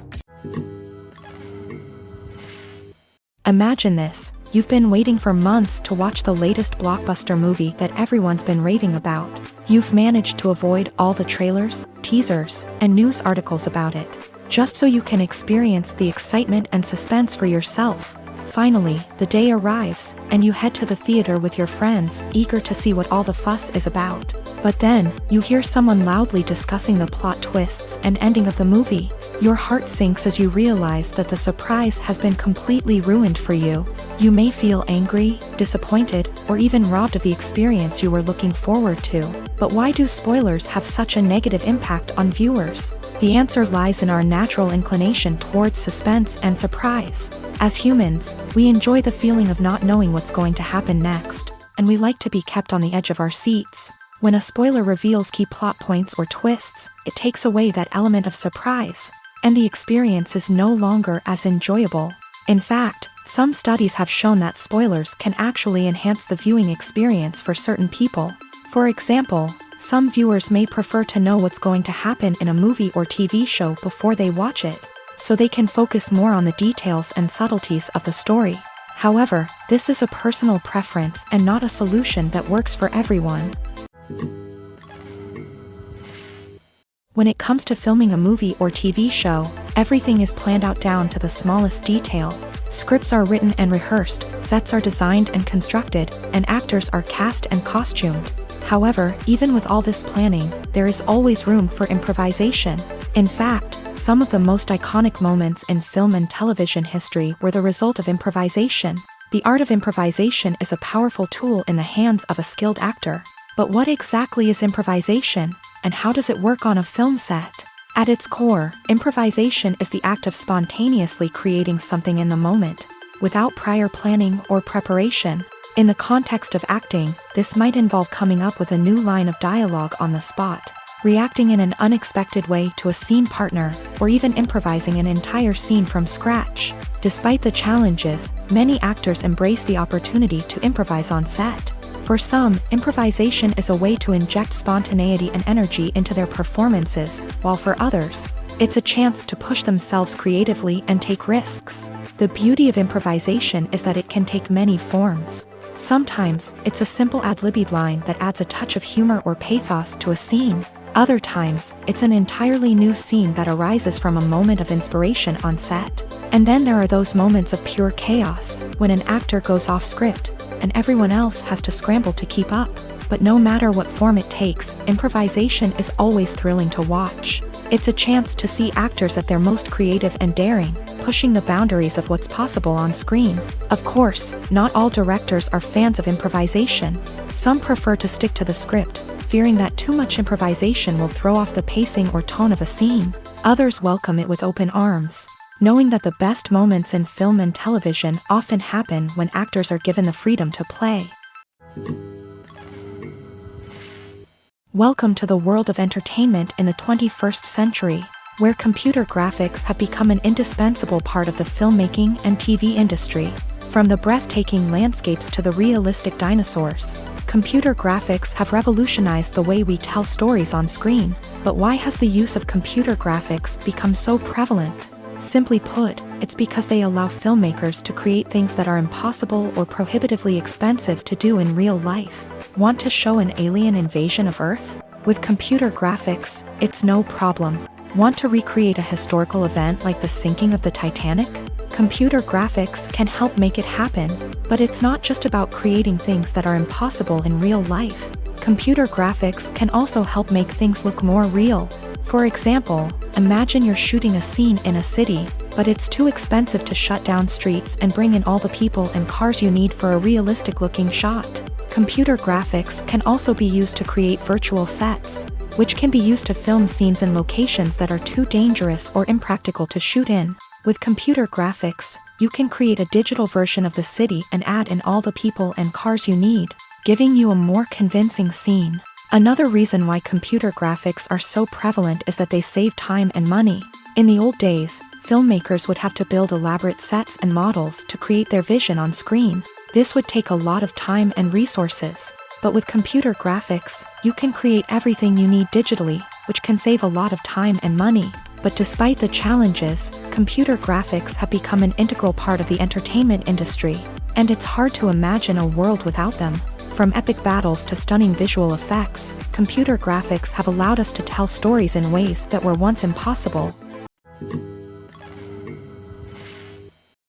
Speaker 1: Imagine this: you've been waiting for months to watch the latest blockbuster movie that everyone's been raving about. You've managed to avoid all the trailers, teasers, and news articles about it, just so you can experience the excitement and suspense for yourself. Finally, the day arrives, and you head to the theater with your friends, eager to see what all the fuss is about. But then, you hear someone loudly discussing the plot twists and ending of the movie. Your heart sinks as you realize that the surprise has been completely ruined for you. You may feel angry, disappointed, or even robbed of the experience you were looking forward to. But why do spoilers have such a negative impact on viewers? The answer lies in our natural inclination towards suspense and surprise. As humans, we enjoy the feeling of not knowing what's going to happen next, and we like to be kept on the edge of our seats. When a spoiler reveals key plot points or twists, it takes away that element of surprise, and the experience is no longer as enjoyable. In fact, some studies have shown that spoilers can actually enhance the viewing experience for certain people. For example, some viewers may prefer to know what's going to happen in a movie or TV show before they watch it, so they can focus more on the details and subtleties of the story. However, this is a personal preference and not a solution that works for everyone. When it comes to filming a movie or TV show, everything is planned out down to the smallest detail. Scripts are written and rehearsed, sets are designed and constructed, and actors are cast and costumed. However, even with all this planning, there is always room for improvisation. In fact, some of the most iconic moments in film and television history were the result of improvisation. The art of improvisation is a powerful tool in the hands of a skilled actor. But what exactly is improvisation, and how does it work on a film set? At its core, improvisation is the act of spontaneously creating something in the moment, without prior planning or preparation. In the context of acting, this might involve coming up with a new line of dialogue on the spot, reacting in an unexpected way to a scene partner, or even improvising an entire scene from scratch. Despite the challenges, many actors embrace the opportunity to improvise on set. For some, improvisation is a way to inject spontaneity and energy into their performances, while for others, it's a chance to push themselves creatively and take risks. The beauty of improvisation is that it can take many forms. Sometimes, it's a simple ad-libbed line that adds a touch of humor or pathos to a scene. Other times, it's an entirely new scene that arises from a moment of inspiration on set. And then there are those moments of pure chaos, when an actor goes off script, and everyone else has to scramble to keep up. But no matter what form it takes, improvisation is always thrilling to watch. It's a chance to see actors at their most creative and daring, pushing the boundaries of what's possible on screen. Of course, not all directors are fans of improvisation. Some prefer to stick to the script, fearing that too much improvisation will throw off the pacing or tone of a scene. Others welcome it with open arms, knowing that the best moments in film and television often happen when actors are given the freedom to play. Welcome to the world of entertainment in the 21st century, where computer graphics have become an indispensable part of the filmmaking and TV industry. From the breathtaking landscapes to the realistic dinosaurs, computer graphics have revolutionized the way we tell stories on screen. But why has the use of computer graphics become so prevalent? Simply put, it's because they allow filmmakers to create things that are impossible or prohibitively expensive to do in real life. Want to show an alien invasion of Earth? With computer graphics, it's no problem. Want to recreate a historical event like the sinking of the Titanic? Computer graphics can help make it happen, but it's not just about creating things that are impossible in real life. Computer graphics can also help make things look more real. For example, imagine you're shooting a scene in a city, but it's too expensive to shut down streets and bring in all the people and cars you need for a realistic-looking shot. Computer graphics can also be used to create virtual sets, which can be used to film scenes in locations that are too dangerous or impractical to shoot in. With computer graphics, you can create a digital version of the city and add in all the people and cars you need, giving you a more convincing scene. Another reason why computer graphics are so prevalent is that they save time and money. In the old days, filmmakers would have to build elaborate sets and models to create their vision on screen. This would take a lot of time and resources. But with computer graphics, you can create everything you need digitally, which can save a lot of time and money. But despite the challenges, computer graphics have become an integral part of the entertainment industry, and it's hard to imagine a world without them. From epic battles to stunning visual effects, computer graphics have allowed us to tell stories in ways that were once impossible.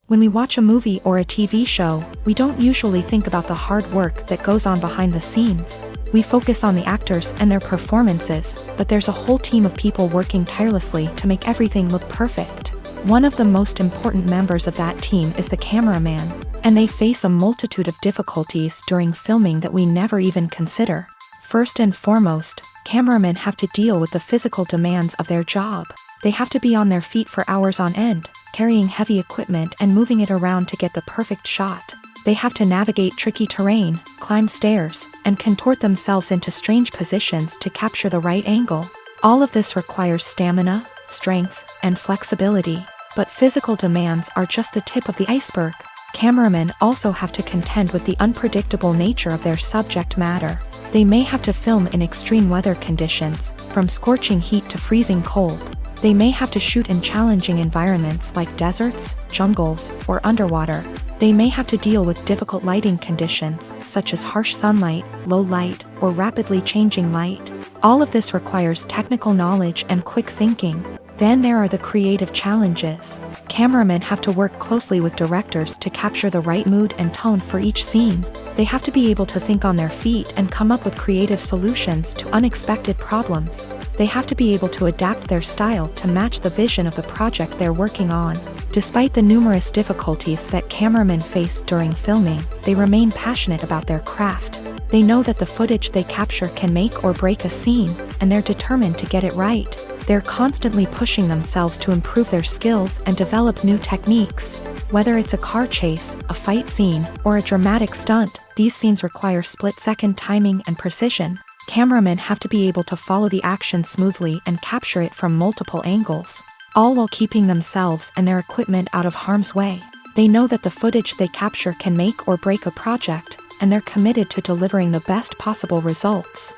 Speaker 1: When we watch a movie or a TV show, we don't usually think about the hard work that goes on behind the scenes. We focus on the actors and their performances, but there's a whole team of people working tirelessly to make everything look perfect. One of the most important members of that team is the cameraman, and they face a multitude of difficulties during filming that we never even consider. First and foremost, cameramen have to deal with the physical demands of their job. They have to be on their feet for hours on end, carrying heavy equipment and moving it around to get the perfect shot. They have to navigate tricky terrain, climb stairs, and contort themselves into strange positions to capture the right angle. All of this requires stamina, strength, and flexibility. But physical demands are just the tip of the iceberg. Cameramen also have to contend with the unpredictable nature of their subject matter. They may have to film in extreme weather conditions, from scorching heat to freezing cold. They may have to shoot in challenging environments like deserts, jungles, or underwater. They may have to deal with difficult lighting conditions, such as harsh sunlight, low light, or rapidly changing light. All of this requires technical knowledge and quick thinking. Then there are the creative challenges. Cameramen have to work closely with directors to capture the right mood and tone for each scene. They have to be able to think on their feet and come up with creative solutions to unexpected problems. They have to be able to adapt their style to match the vision of the project they're working on. Despite the numerous difficulties that cameramen face during filming, they remain passionate about their craft. They know that the footage they capture can make or break a scene, and they're determined to get it right. They're constantly pushing themselves to improve their skills and develop new techniques. Whether it's a car chase, a fight scene, or a dramatic stunt, these scenes require split-second timing and precision. Cameramen have to be able to follow the action smoothly and capture it from multiple angles, all while keeping themselves and their equipment out of harm's way. They know that the footage they capture can make or break a project, and they're committed to delivering the best possible results.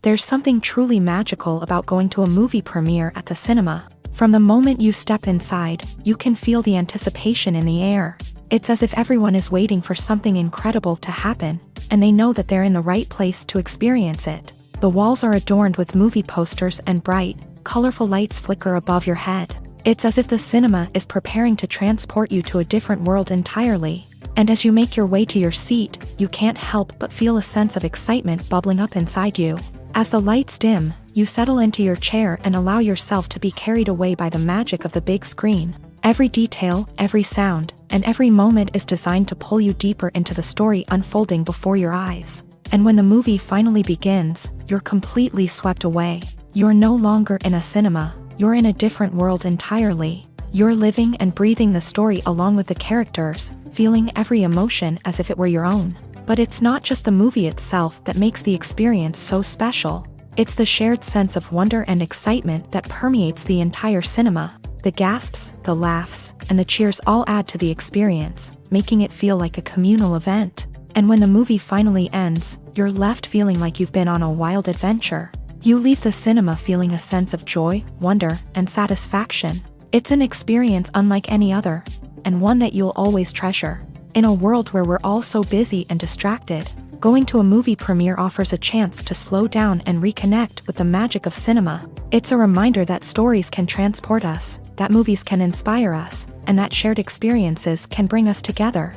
Speaker 1: There's something truly magical about going to a movie premiere at the cinema. From the moment you step inside, you can feel the anticipation in the air. It's as if everyone is waiting for something incredible to happen, and they know that they're in the right place to experience it. The walls are adorned with movie posters and bright, colorful lights flicker above your head. It's as if the cinema is preparing to transport you to a different world entirely. And as you make your way to your seat, you can't help but feel a sense of excitement bubbling up inside you. As the lights dim, you settle into your chair and allow yourself to be carried away by the magic of the big screen. Every detail, every sound, and every moment is designed to pull you deeper into the story unfolding before your eyes. And when the movie finally begins, you're completely swept away. You're no longer in a cinema, you're in a different world entirely. You're living and breathing the story along with the characters, feeling every emotion as if it were your own. But it's not just the movie itself that makes the experience so special. It's the shared sense of wonder and excitement that permeates the entire cinema. The gasps, the laughs, and the cheers all add to the experience, making it feel like a communal event. And when the movie finally ends, you're left feeling like you've been on a wild adventure. You leave the cinema feeling a sense of joy, wonder, and satisfaction. It's an experience unlike any other, and one that you'll always treasure. In a world where we're all so busy and distracted, going to a movie premiere offers a chance to slow down and reconnect with the magic of cinema. It's a reminder that stories can transport us, that movies can inspire us, and that shared experiences can bring us together.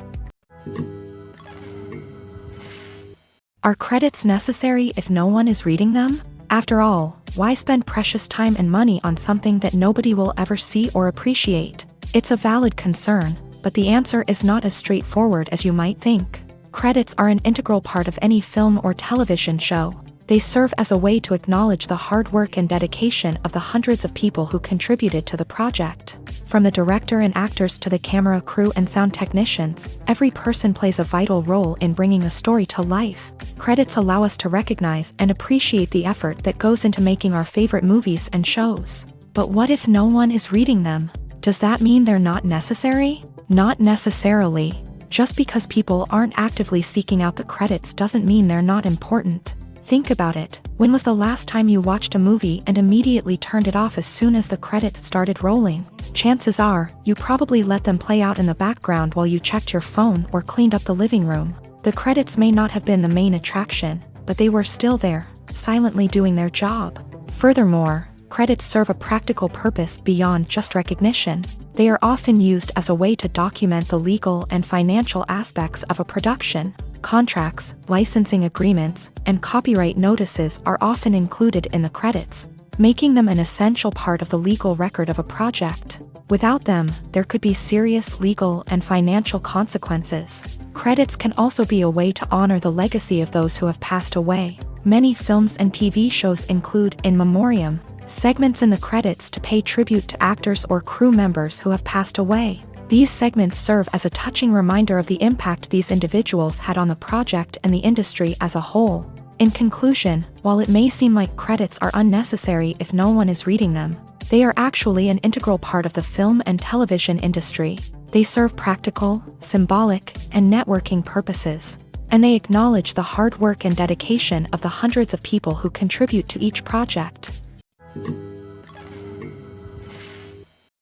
Speaker 1: Are credits necessary if no one is reading them? After all, why spend precious time and money on something that nobody will ever see or appreciate? It's a valid concern, but the answer is not as straightforward as you might think. Credits are an integral part of any film or television show. They serve as a way to acknowledge the hard work and dedication of the hundreds of people who contributed to the project. From the director and actors to the camera crew and sound technicians, every person plays a vital role in bringing a story to life. Credits allow us to recognize and appreciate the effort that goes into making our favorite movies and shows. But what if no one is reading them? Does that mean they're not necessary? Not necessarily. Just because people aren't actively seeking out the credits doesn't mean they're not important. Think about it. When was the last time you watched a movie and immediately turned it off as soon as the credits started rolling? Chances are, you probably let them play out in the background while you checked your phone or cleaned up the living room. The credits may not have been the main attraction, but they were still there, silently doing their job. Furthermore, credits serve a practical purpose beyond just recognition. They are often used as a way to document the legal and financial aspects of a production. Contracts, licensing agreements, and copyright notices are often included in the credits, making them an essential part of the legal record of a project. Without them, there could be serious legal and financial consequences. Credits can also be a way to honor the legacy of those who have passed away. Many films and TV shows include in memoriam segments in the credits to pay tribute to actors or crew members who have passed away. These segments serve as a touching reminder of the impact these individuals had on the project and the industry as a whole. In conclusion, while it may seem like credits are unnecessary if no one is reading them, they are actually an integral part of the film and television industry. They serve practical, symbolic, and networking purposes, and they acknowledge the hard work and dedication of the hundreds of people who contribute to each project.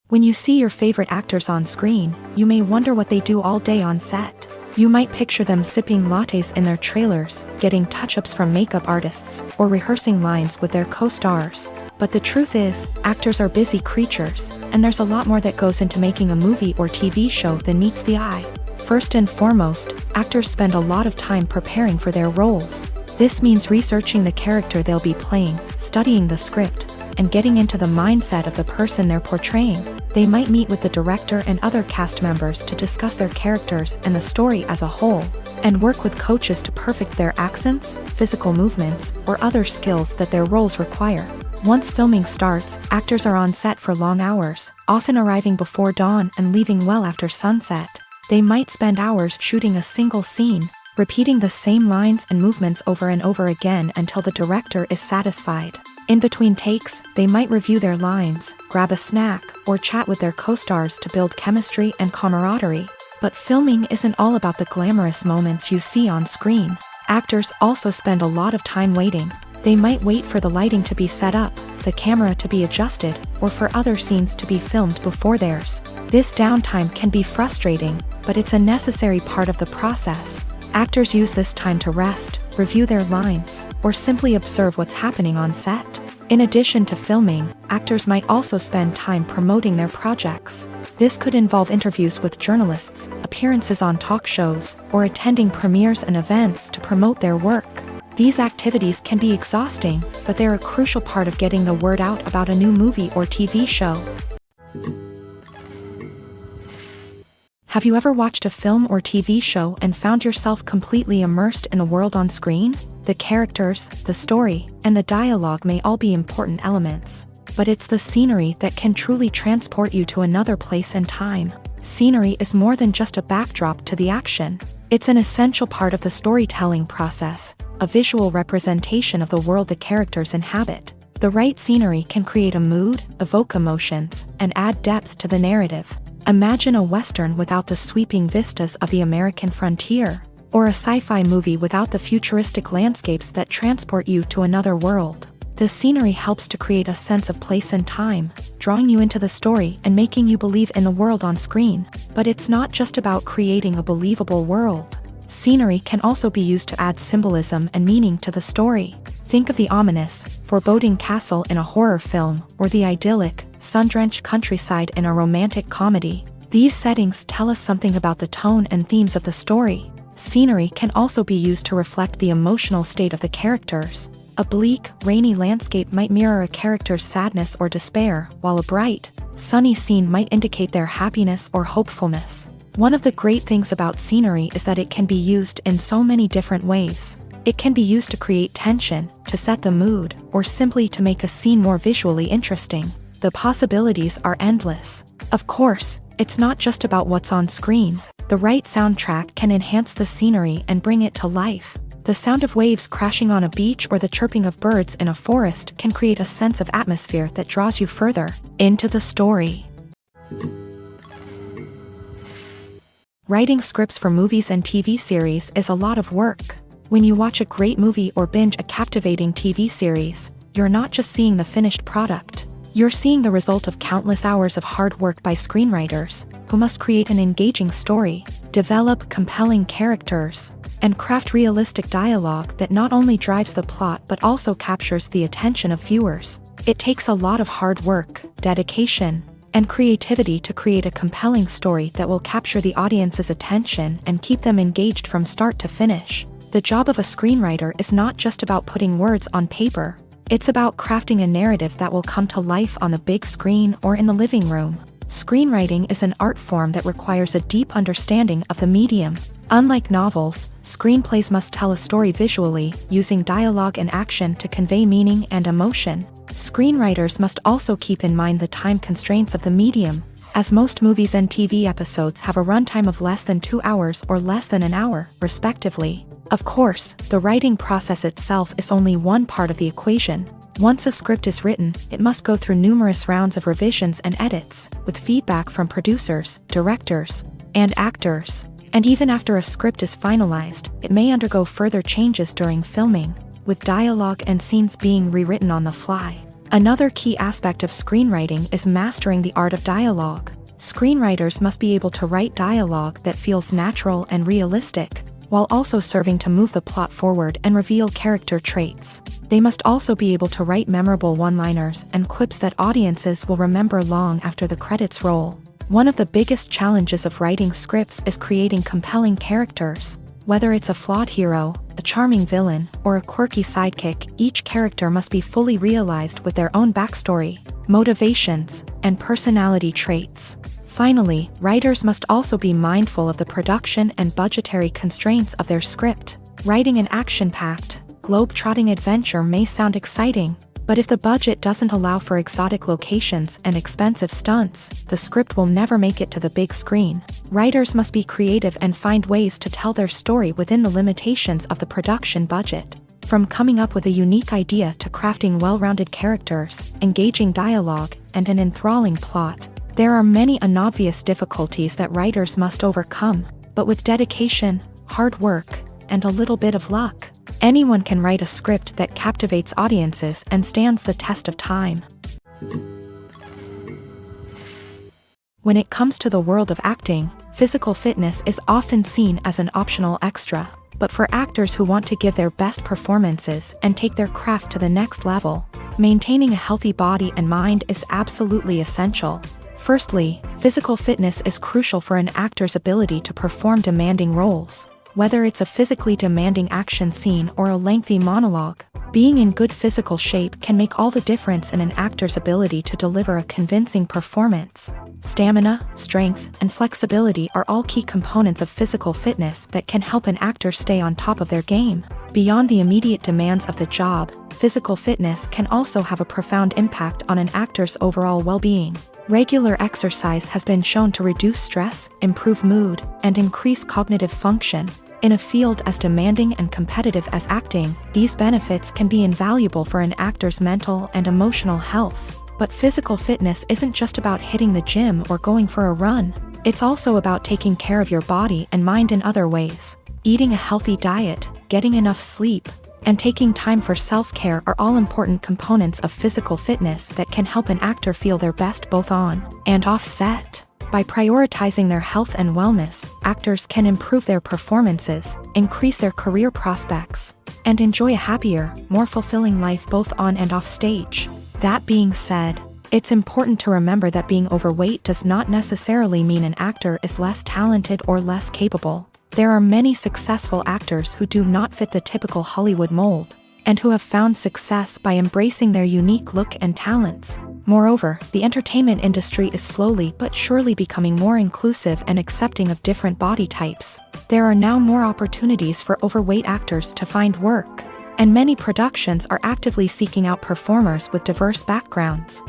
Speaker 1: When you see your favorite actors on screen, you may wonder what they do all day on set. You might picture them sipping lattes in their trailers, getting touch-ups from makeup artists, or rehearsing lines with their co-stars. But the truth is, actors are busy creatures, and there's a lot more that goes into making a movie or TV show than meets the eye. First and foremost, actors spend a lot of time preparing for their roles. This means researching the character they'll be playing, studying the script, and getting into the mindset of the person they're portraying. They might meet with the director and other cast members to discuss their characters and the story as a whole, and work with coaches to perfect their accents, physical movements, or other skills that their roles require. Once filming starts, actors are on set for long hours, often arriving before dawn and leaving well after sunset. They might spend hours shooting a single scene, repeating the same lines and movements over and over again until the director is satisfied. In between takes, they might review their lines, grab a snack, or chat with their co-stars to build chemistry and camaraderie. But filming isn't all about the glamorous moments you see on screen. Actors also spend a lot of time waiting. They might wait for the lighting to be set up, the camera to be adjusted, or for other scenes to be filmed before theirs. This downtime can be frustrating, but it's a necessary part of the process. Actors use this time to rest, review their lines, or simply observe what's happening on set. In addition to filming, actors might also spend time promoting their projects. This could involve interviews with journalists, appearances on talk shows, or attending premieres and events to promote their work. These activities can be exhausting, but they're a crucial part of getting the word out about a new movie or TV show. Have you ever watched a film or TV show and found yourself completely immersed in the world on screen? The characters, the story, and the dialogue may all be important elements, but it's the scenery that can truly transport you to another place and time. Scenery is more than just a backdrop to the action. It's an essential part of the storytelling process, a visual representation of the world the characters inhabit. The right scenery can create a mood, evoke emotions, and add depth to the narrative. Imagine a Western without the sweeping vistas of the American frontier, or a sci-fi movie without the futuristic landscapes that transport you to another world. The scenery helps to create a sense of place and time, drawing you into the story and making you believe in the world on screen. But it's not just about creating a believable world. Scenery can also be used to add symbolism and meaning to the story. Think of the ominous, foreboding castle in a horror film, or the idyllic, sun-drenched countryside in a romantic comedy. These settings tell us something about the tone and themes of the story. Scenery can also be used to reflect the emotional state of the characters. A bleak, rainy landscape might mirror a character's sadness or despair, while a bright, sunny scene might indicate their happiness or hopefulness. One of the great things about scenery is that it can be used in so many different ways. It can be used to create tension, to set the mood, or simply to make a scene more visually interesting. The possibilities are endless. Of course, it's not just about what's on screen. The right soundtrack can enhance the scenery and bring it to life. The sound of waves crashing on a beach or the chirping of birds in a forest can create a sense of atmosphere that draws you further into the story. Writing scripts for movies and TV series is a lot of work. When you watch a great movie or binge a captivating TV series, you're not just seeing the finished product. You're seeing the result of countless hours of hard work by screenwriters, who must create an engaging story, develop compelling characters, and craft realistic dialogue that not only drives the plot but also captures the attention of viewers. It takes a lot of hard work, dedication, and creativity to create a compelling story that will capture the audience's attention and keep them engaged from start to finish. The job of a screenwriter is not just about putting words on paper. It's about crafting a narrative that will come to life on the big screen or in the living room. Screenwriting is an art form that requires a deep understanding of the medium. Unlike novels, screenplays must tell a story visually, using dialogue and action to convey meaning and emotion. Screenwriters must also keep in mind the time constraints of the medium, as most movies and TV episodes have a runtime of less than 2 hours or less than an hour, respectively. Of course, the writing process itself is only one part of the equation. Once a script is written, it must go through numerous rounds of revisions and edits, with feedback from producers, directors, and actors. And even after a script is finalized, it may undergo further changes during filming, with dialogue and scenes being rewritten on the fly. Another key aspect of screenwriting is mastering the art of dialogue. Screenwriters must be able to write dialogue that feels natural and realistic, while also serving to move the plot forward and reveal character traits. They must also be able to write memorable one-liners and quips that audiences will remember long after the credits roll. One of the biggest challenges of writing scripts is creating compelling characters. Whether it's a flawed hero, a charming villain, or a quirky sidekick, each character must be fully realized with their own backstory, motivations, and personality traits. Finally, writers must also be mindful of the production and budgetary constraints of their script. Writing an action-packed, globe-trotting adventure may sound exciting, But if the budget doesn't allow for exotic locations and expensive stunts, the script will never make it to the big screen. Writers must be creative and find ways to tell their story within the limitations of the production budget. From coming up with a unique idea to crafting well-rounded characters, engaging dialogue, and an enthralling plot, there are many unobvious difficulties that writers must overcome, but with dedication, hard work, and a little bit of luck, anyone can write a script that captivates audiences and stands the test of time. When it comes to the world of acting, physical fitness is often seen as an optional extra. But for actors who want to give their best performances and take their craft to the next level, maintaining a healthy body and mind is absolutely essential. Firstly, physical fitness is crucial for an actor's ability to perform demanding roles. Whether it's a physically demanding action scene or a lengthy monologue, being in good physical shape can make all the difference in an actor's ability to deliver a convincing performance. Stamina, strength, and flexibility are all key components of physical fitness that can help an actor stay on top of their game. Beyond the immediate demands of the job, physical fitness can also have a profound impact on an actor's overall well-being. Regular exercise has been shown to reduce stress, improve mood, and increase cognitive function. In a field as demanding and competitive as acting, these benefits can be invaluable for an actor's mental and emotional health. But physical fitness isn't just about hitting the gym or going for a run. It's also about taking care of your body and mind in other ways. Eating a healthy diet, getting enough sleep, and taking time for self-care are all important components of physical fitness that can help an actor feel their best both on and off set. By prioritizing their health and wellness, actors can improve their performances, increase their career prospects, and enjoy a happier, more fulfilling life both on and off stage. That being said, it's important to remember that being overweight does not necessarily mean an actor is less talented or less capable. There are many successful actors who do not fit the typical Hollywood mold, and who have found success by embracing their unique look and talents. Moreover, the entertainment industry is slowly but surely becoming more inclusive and accepting of different body types. There are now more opportunities for overweight actors to find work, and many productions are actively seeking out performers with diverse backgrounds.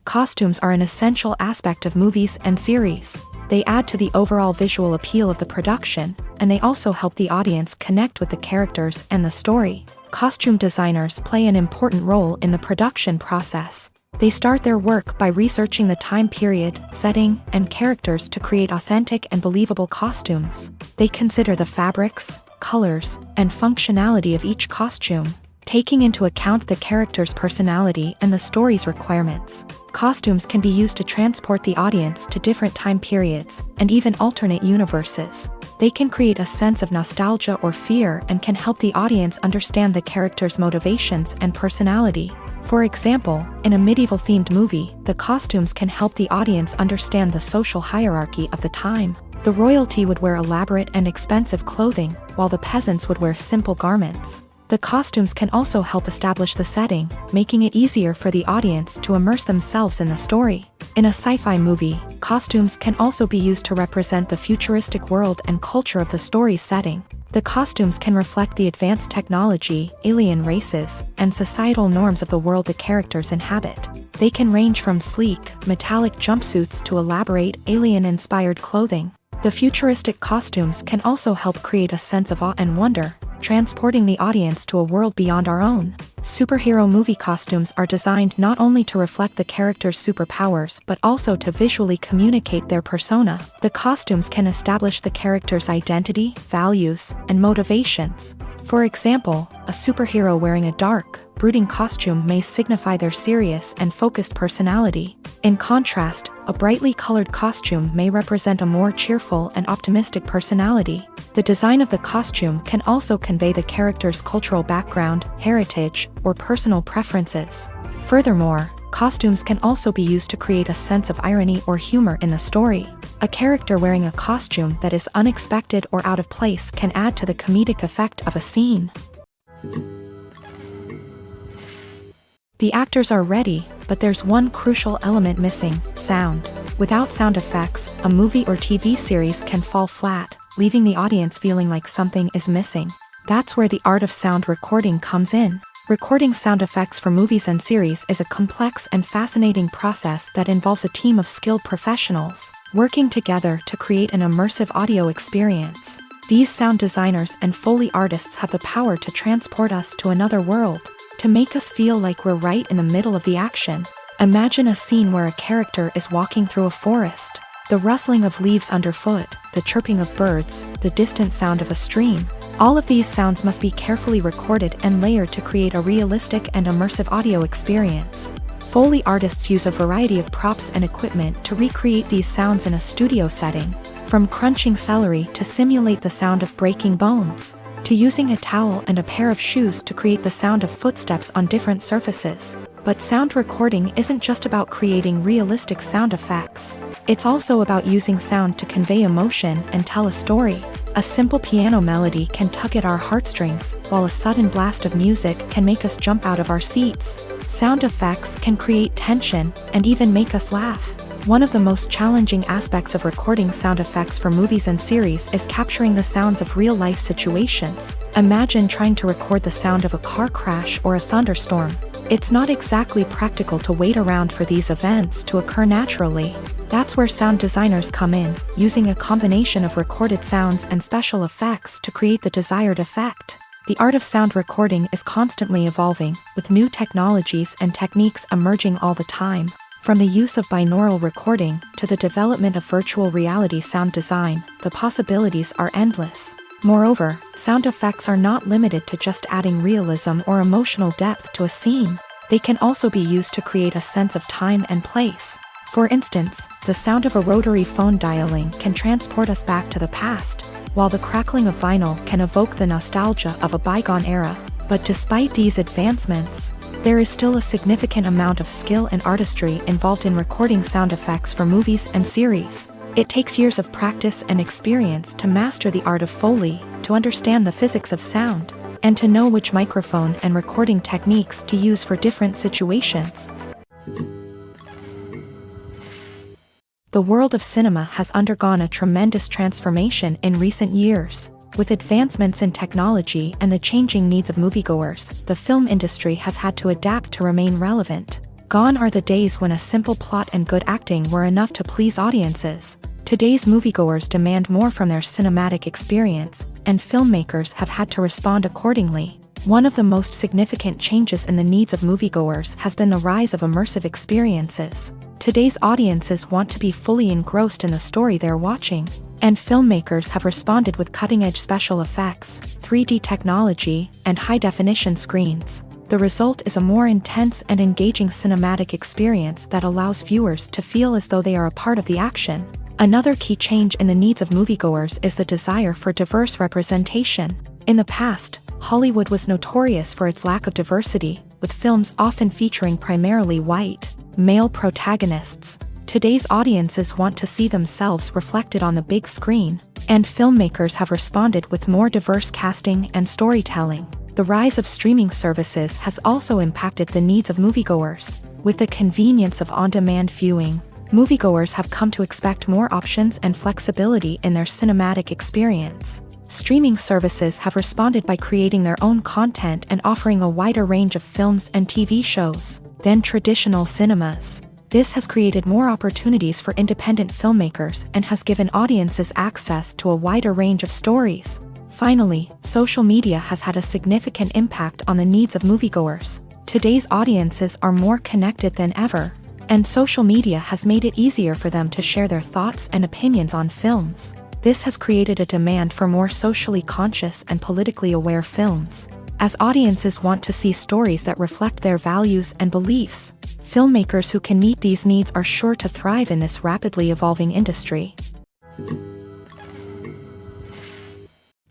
Speaker 1: Costumes are an essential aspect of movies and series. They add to the overall visual appeal of the production, and they also help the audience connect with the characters and the story. Costume designers play an important role in the production process. They start their work by researching the time period, setting, and characters to create authentic and believable costumes. They consider the fabrics, colors, and functionality of each costume, taking into account the character's personality and the story's requirements. Costumes can be used to transport the audience to different time periods and even alternate universes. They can create a sense of nostalgia or fear and can help the audience understand the character's motivations and personality. For example, in a medieval-themed movie, the costumes can help the audience understand the social hierarchy of the time. The royalty would wear elaborate and expensive clothing, while the peasants would wear simple garments. The costumes can also help establish the setting, making it easier for the audience to immerse themselves in the story. In a sci-fi movie, costumes can also be used to represent the futuristic world and culture of the story's setting. The costumes can reflect the advanced technology, alien races, and societal norms of the world the characters inhabit. They can range from sleek, metallic jumpsuits to elaborate, alien-inspired clothing. The futuristic costumes can also help create a sense of awe and wonder, transporting the audience to a world beyond our own. Superhero movie costumes are designed not only to reflect the character's superpowers but also to visually communicate their persona. The costumes can establish the character's identity, values, and motivations. For example, a superhero wearing a dark, brooding costume may signify their serious and focused personality. In contrast, a brightly colored costume may represent a more cheerful and optimistic personality. The design of the costume can also convey the character's cultural background, heritage, or personal preferences. Furthermore, costumes can also be used to create a sense of irony or humor in the story. A character wearing a costume that is unexpected or out of place can add to the comedic effect of a scene. The actors are ready, but there's one crucial element missing: sound. Without sound effects, a movie or TV series can fall flat, leaving the audience feeling like something is missing. That's where the art of sound recording comes in. Recording sound effects for movies and series is a complex and fascinating process that involves a team of skilled professionals working together to create an immersive audio experience. These sound designers and Foley artists have the power to transport us to another world, to make us feel like we're right in the middle of the action. Imagine a scene where a character is walking through a forest. The rustling of leaves underfoot, the chirping of birds, the distant sound of a stream. All of these sounds must be carefully recorded and layered to create a realistic and immersive audio experience. Foley artists use a variety of props and equipment to recreate these sounds in a studio setting, from crunching celery to simulate the sound of breaking bones, to using a towel and a pair of shoes to create the sound of footsteps on different surfaces. But sound recording isn't just about creating realistic sound effects. It's also about using sound to convey emotion and tell a story. A simple piano melody can tug at our heartstrings, while a sudden blast of music can make us jump out of our seats. Sound effects can create tension and even make us laugh. One of the most challenging aspects of recording sound effects for movies and series is capturing the sounds of real-life situations. Imagine trying to record the sound of a car crash or a thunderstorm. It's not exactly practical to wait around for these events to occur naturally. That's where sound designers come in, using a combination of recorded sounds and special effects to create the desired effect. The art of sound recording is constantly evolving, with new technologies and techniques emerging all the time. From the use of binaural recording to the development of virtual reality sound design, the possibilities are endless. Moreover, sound effects are not limited to just adding realism or emotional depth to a scene. They can also be used to create a sense of time and place. For instance, the sound of a rotary phone dialing can transport us back to the past, while the crackling of vinyl can evoke the nostalgia of a bygone era. But despite these advancements, there is still a significant amount of skill and artistry involved in recording sound effects for movies and series. It takes years of practice and experience to master the art of Foley, to understand the physics of sound, and to know which microphone and recording techniques to use for different situations. The world of cinema has undergone a tremendous transformation in recent years. With advancements in technology and the changing needs of moviegoers, the film industry has had to adapt to remain relevant. Gone are the days when a simple plot and good acting were enough to please audiences. Today's moviegoers demand more from their cinematic experience, and filmmakers have had to respond accordingly. One of the most significant changes in the needs of moviegoers has been the rise of immersive experiences. Today's audiences want to be fully engrossed in the story they're watching, and filmmakers have responded with cutting-edge special effects, 3D technology, and high-definition screens. The result is a more intense and engaging cinematic experience that allows viewers to feel as though they are a part of the action. Another key change in the needs of moviegoers is the desire for diverse representation. In the past, Hollywood was notorious for its lack of diversity, with films often featuring primarily white, male protagonists. Today's audiences want to see themselves reflected on the big screen, and filmmakers have responded with more diverse casting and storytelling. The rise of streaming services has also impacted the needs of moviegoers. With the convenience of on-demand viewing, moviegoers have come to expect more options and flexibility in their cinematic experience. Streaming services have responded by creating their own content and offering a wider range of films and TV shows than traditional cinemas. This has created more opportunities for independent filmmakers and has given audiences access to a wider range of stories. Finally, social media has had a significant impact on the needs of moviegoers. Today's audiences are more connected than ever, and social media has made it easier for them to share their thoughts and opinions on films. This has created a demand for more socially conscious and politically aware films. As audiences want to see stories that reflect their values and beliefs, filmmakers who can meet these needs are sure to thrive in this rapidly evolving industry.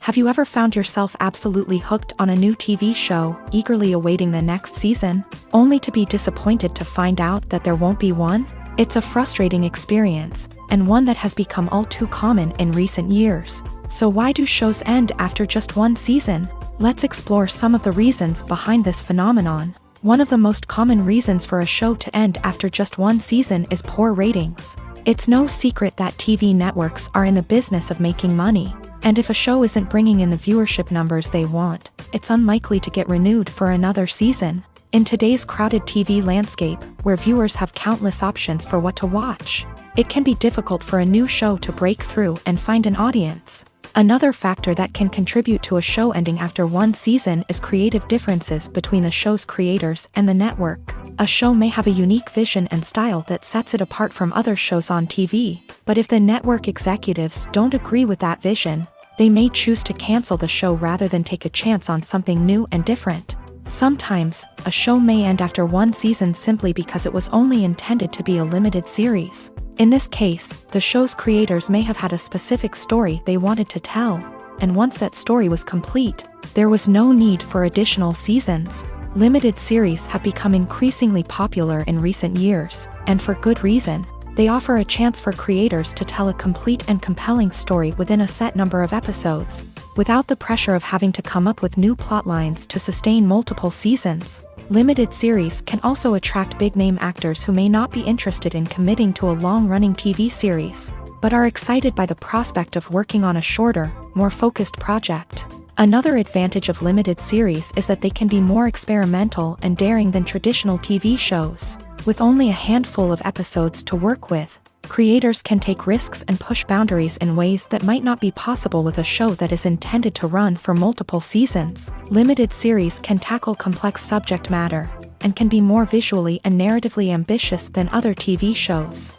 Speaker 1: Have you ever found yourself absolutely hooked on a new TV show, eagerly awaiting the next season, only to be disappointed to find out that there won't be one? It's a frustrating experience, and one that has become all too common in recent years. So why do shows end after just one season? Let's explore some of the reasons behind this phenomenon. One of the most common reasons for a show to end after just one season is poor ratings. It's no secret that TV networks are in the business of making money. And if a show isn't bringing in the viewership numbers they want, it's unlikely to get renewed for another season. In today's crowded TV landscape, where viewers have countless options for what to watch, it can be difficult for a new show to break through and find an audience. Another factor that can contribute to a show ending after one season is creative differences between the show's creators and the network. A show may have a unique vision and style that sets it apart from other shows on TV, but if the network executives don't agree with that vision, they may choose to cancel the show rather than take a chance on something new and different. Sometimes, a show may end after one season simply because it was only intended to be a limited series. In this case, the show's creators may have had a specific story they wanted to tell, and once that story was complete, there was no need for additional seasons. Limited series have become increasingly popular in recent years, and for good reason. They offer a chance for creators to tell a complete and compelling story within a set number of episodes, without the pressure of having to come up with new plotlines to sustain multiple seasons. Limited series can also attract big-name actors who may not be interested in committing to a long-running TV series, but are excited by the prospect of working on a shorter, more focused project. Another advantage of limited series is that they can be more experimental and daring than traditional TV shows. With only a handful of episodes to work with, creators can take risks and push boundaries in ways that might not be possible with a show that is intended to run for multiple seasons. Limited series can tackle complex subject matter, and can be more visually and narratively ambitious than other TV shows.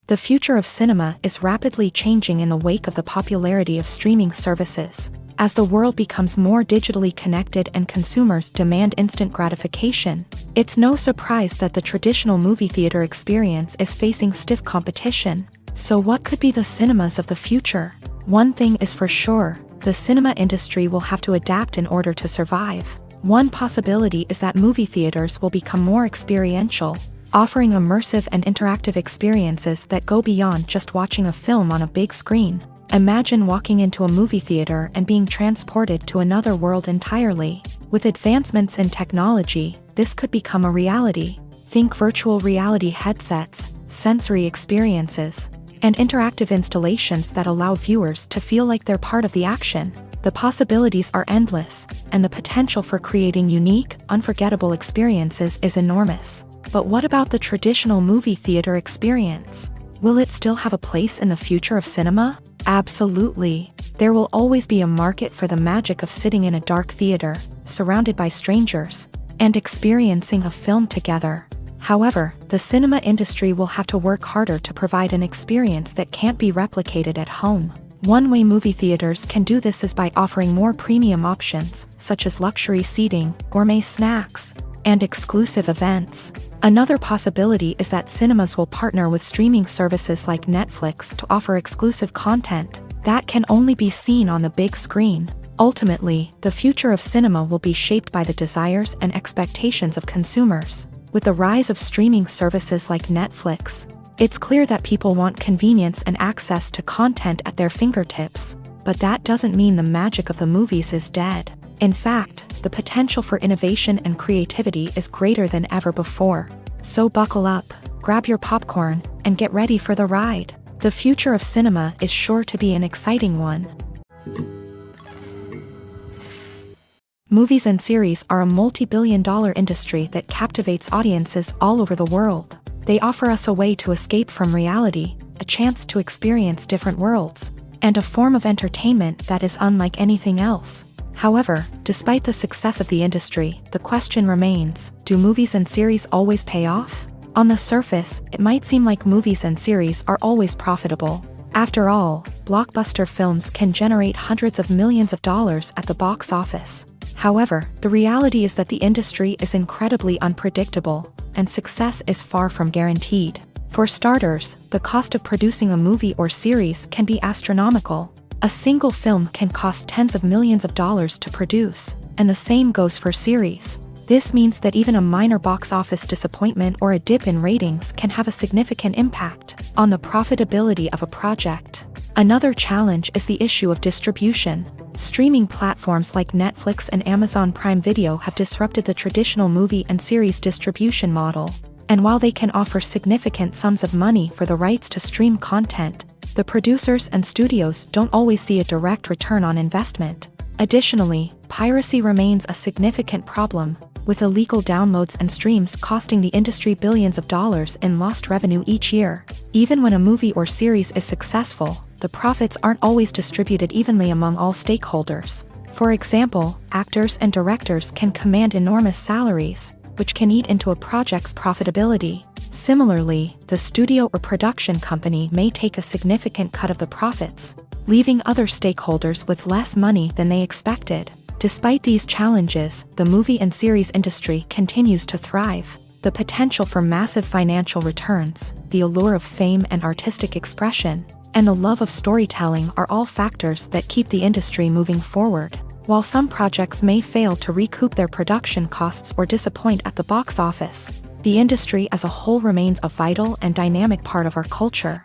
Speaker 1: The future of cinema is rapidly changing in the wake of the popularity of streaming services. As the world becomes more digitally connected and consumers demand instant gratification, it's no surprise that the traditional movie theater experience is facing stiff competition. So what could be the cinemas of the future? One thing is for sure, the cinema industry will have to adapt in order to survive. One possibility is that movie theaters will become more experiential, offering immersive and interactive experiences that go beyond just watching a film on a big screen. Imagine walking into a movie theater and being transported to another world entirely. With advancements in technology, this could become a reality. Think virtual reality headsets, sensory experiences, and interactive installations that allow viewers to feel like they're part of the action. The possibilities are endless, and the potential for creating unique, unforgettable experiences is enormous. But what about the traditional movie theater experience? Will it still have a place in the future of cinema? Absolutely. There will always be a market for the magic of sitting in a dark theater, surrounded by strangers, and experiencing a film together. However, the cinema industry will have to work harder to provide an experience that can't be replicated at home. One way movie theaters can do this is by offering more premium options, such as luxury seating, gourmet snacks, and exclusive events. Another possibility is that cinemas will partner with streaming services like Netflix to offer exclusive content that can only be seen on the big screen. Ultimately, the future of cinema will be shaped by the desires and expectations of consumers. With the rise of streaming services like Netflix, it's clear that people want convenience and access to content at their fingertips, but that doesn't mean the magic of the movies is dead. In fact, the potential for innovation and creativity is greater than ever before. So buckle up, grab your popcorn, and get ready for the ride. The future of cinema is sure to be an exciting one. Movies and series are a multi-billion-dollar industry that captivates audiences all over the world. They offer us a way to escape from reality, a chance to experience different worlds, and a form of entertainment that is unlike anything else. However, despite the success of the industry, the question remains, do movies and series always pay off? On the surface, it might seem like movies and series are always profitable. After all, blockbuster films can generate hundreds of millions of dollars at the box office. However, the reality is that the industry is incredibly unpredictable, and success is far from guaranteed. For starters, the cost of producing a movie or series can be astronomical. A single film can cost tens of millions of dollars to produce, and the same goes for series. This means that even a minor box office disappointment or a dip in ratings can have a significant impact on the profitability of a project. Another challenge is the issue of distribution. Streaming platforms like Netflix and Amazon Prime Video have disrupted the traditional movie and series distribution model. And while they can offer significant sums of money for the rights to stream content, The producers and studios don't always see a direct return on investment. Additionally, piracy remains a significant problem, with illegal downloads and streams costing the industry billions of dollars in lost revenue each year. Even when a movie or series is successful, the profits aren't always distributed evenly among all stakeholders. For example, actors and directors can command enormous salaries, which can eat into a project's profitability. Similarly, the studio or production company may take a significant cut of the profits, leaving other stakeholders with less money than they expected. Despite these challenges, the movie and series industry continues to thrive. The potential for massive financial returns, the allure of fame and artistic expression, and the love of storytelling are all factors that keep the industry moving forward. While some projects may fail to recoup their production costs or disappoint at the box office, the industry as a whole remains a vital and dynamic part of our culture.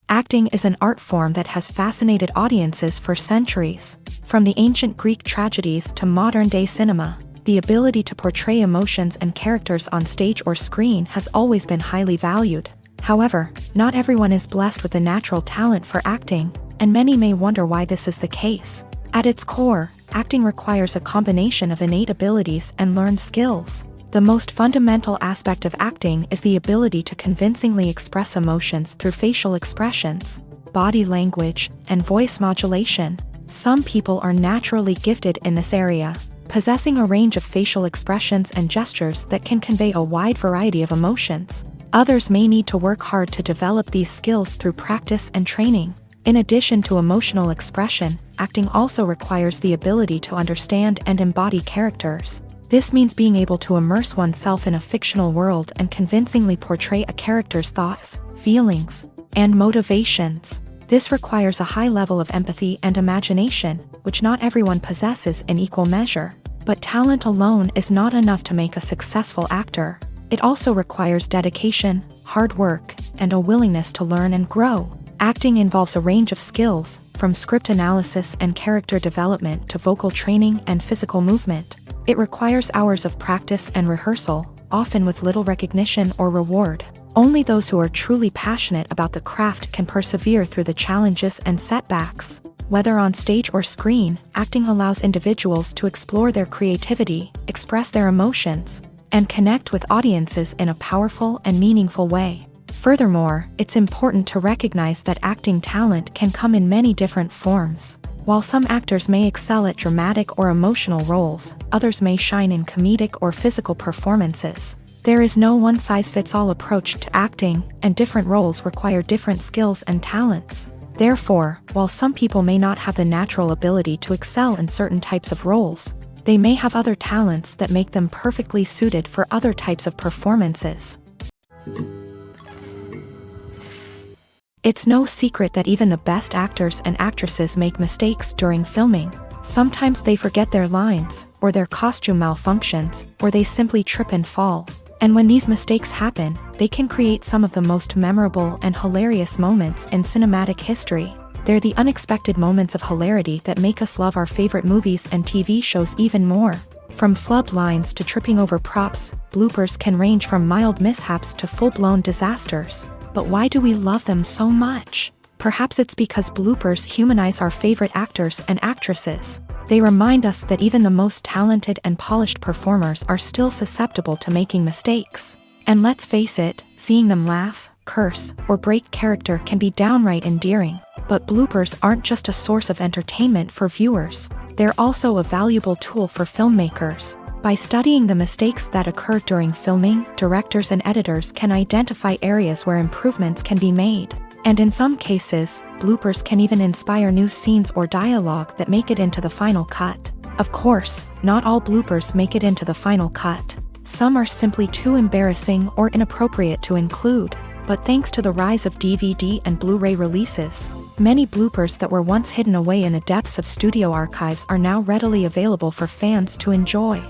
Speaker 1: Acting is an art form that has fascinated audiences for centuries. From the ancient Greek tragedies to modern-day cinema, the ability to portray emotions and characters on stage or screen has always been highly valued. However, not everyone is blessed with a natural talent for acting, and many may wonder why this is the case. At its core, acting requires a combination of innate abilities and learned skills. The most fundamental aspect of acting is the ability to convincingly express emotions through facial expressions, body language, and voice modulation. Some people are naturally gifted in this area, possessing a range of facial expressions and gestures that can convey a wide variety of emotions. Others may need to work hard to develop these skills through practice and training. In addition to emotional expression, acting also requires the ability to understand and embody characters. This means being able to immerse oneself in a fictional world and convincingly portray a character's thoughts, feelings, and motivations. This requires a high level of empathy and imagination, which not everyone possesses in equal measure. But talent alone is not enough to make a successful actor. It also requires dedication, hard work, and a willingness to learn and grow. Acting involves a range of skills, from script analysis and character development to vocal training and physical movement. It requires hours of practice and rehearsal, often with little recognition or reward. Only those who are truly passionate about the craft can persevere through the challenges and setbacks. Whether on stage or screen, acting allows individuals to explore their creativity, express their emotions, and connect with audiences in a powerful and meaningful way. Furthermore, it's important to recognize that acting talent can come in many different forms. While some actors may excel at dramatic or emotional roles, others may shine in comedic or physical performances. There is no one-size-fits-all approach to acting, and different roles require different skills and talents. Therefore, while some people may not have the natural ability to excel in certain types of roles, they may have other talents that make them perfectly suited for other types of performances. It's no secret that even the best actors and actresses make mistakes during filming. Sometimes they forget their lines, or their costume malfunctions, or they simply trip and fall. And when these mistakes happen, they can create some of the most memorable and hilarious moments in cinematic history. They're the unexpected moments of hilarity that make us love our favorite movies and TV shows even more. From flubbed lines to tripping over props, bloopers can range from mild mishaps to full-blown disasters. But why do we love them so much? Perhaps it's because bloopers humanize our favorite actors and actresses. They remind us that even the most talented and polished performers are still susceptible to making mistakes. And let's face it, seeing them laugh, curse, or break character can be downright endearing. But bloopers aren't just a source of entertainment for viewers. They're also a valuable tool for filmmakers. By studying the mistakes that occur during filming, directors and editors can identify areas where improvements can be made. And in some cases, bloopers can even inspire new scenes or dialogue that make it into the final cut. Of course, not all bloopers make it into the final cut. Some are simply too embarrassing or inappropriate to include. But thanks to the rise of DVD and Blu-ray releases, many bloopers that were once hidden away in the depths of studio archives are now readily available for fans to enjoy.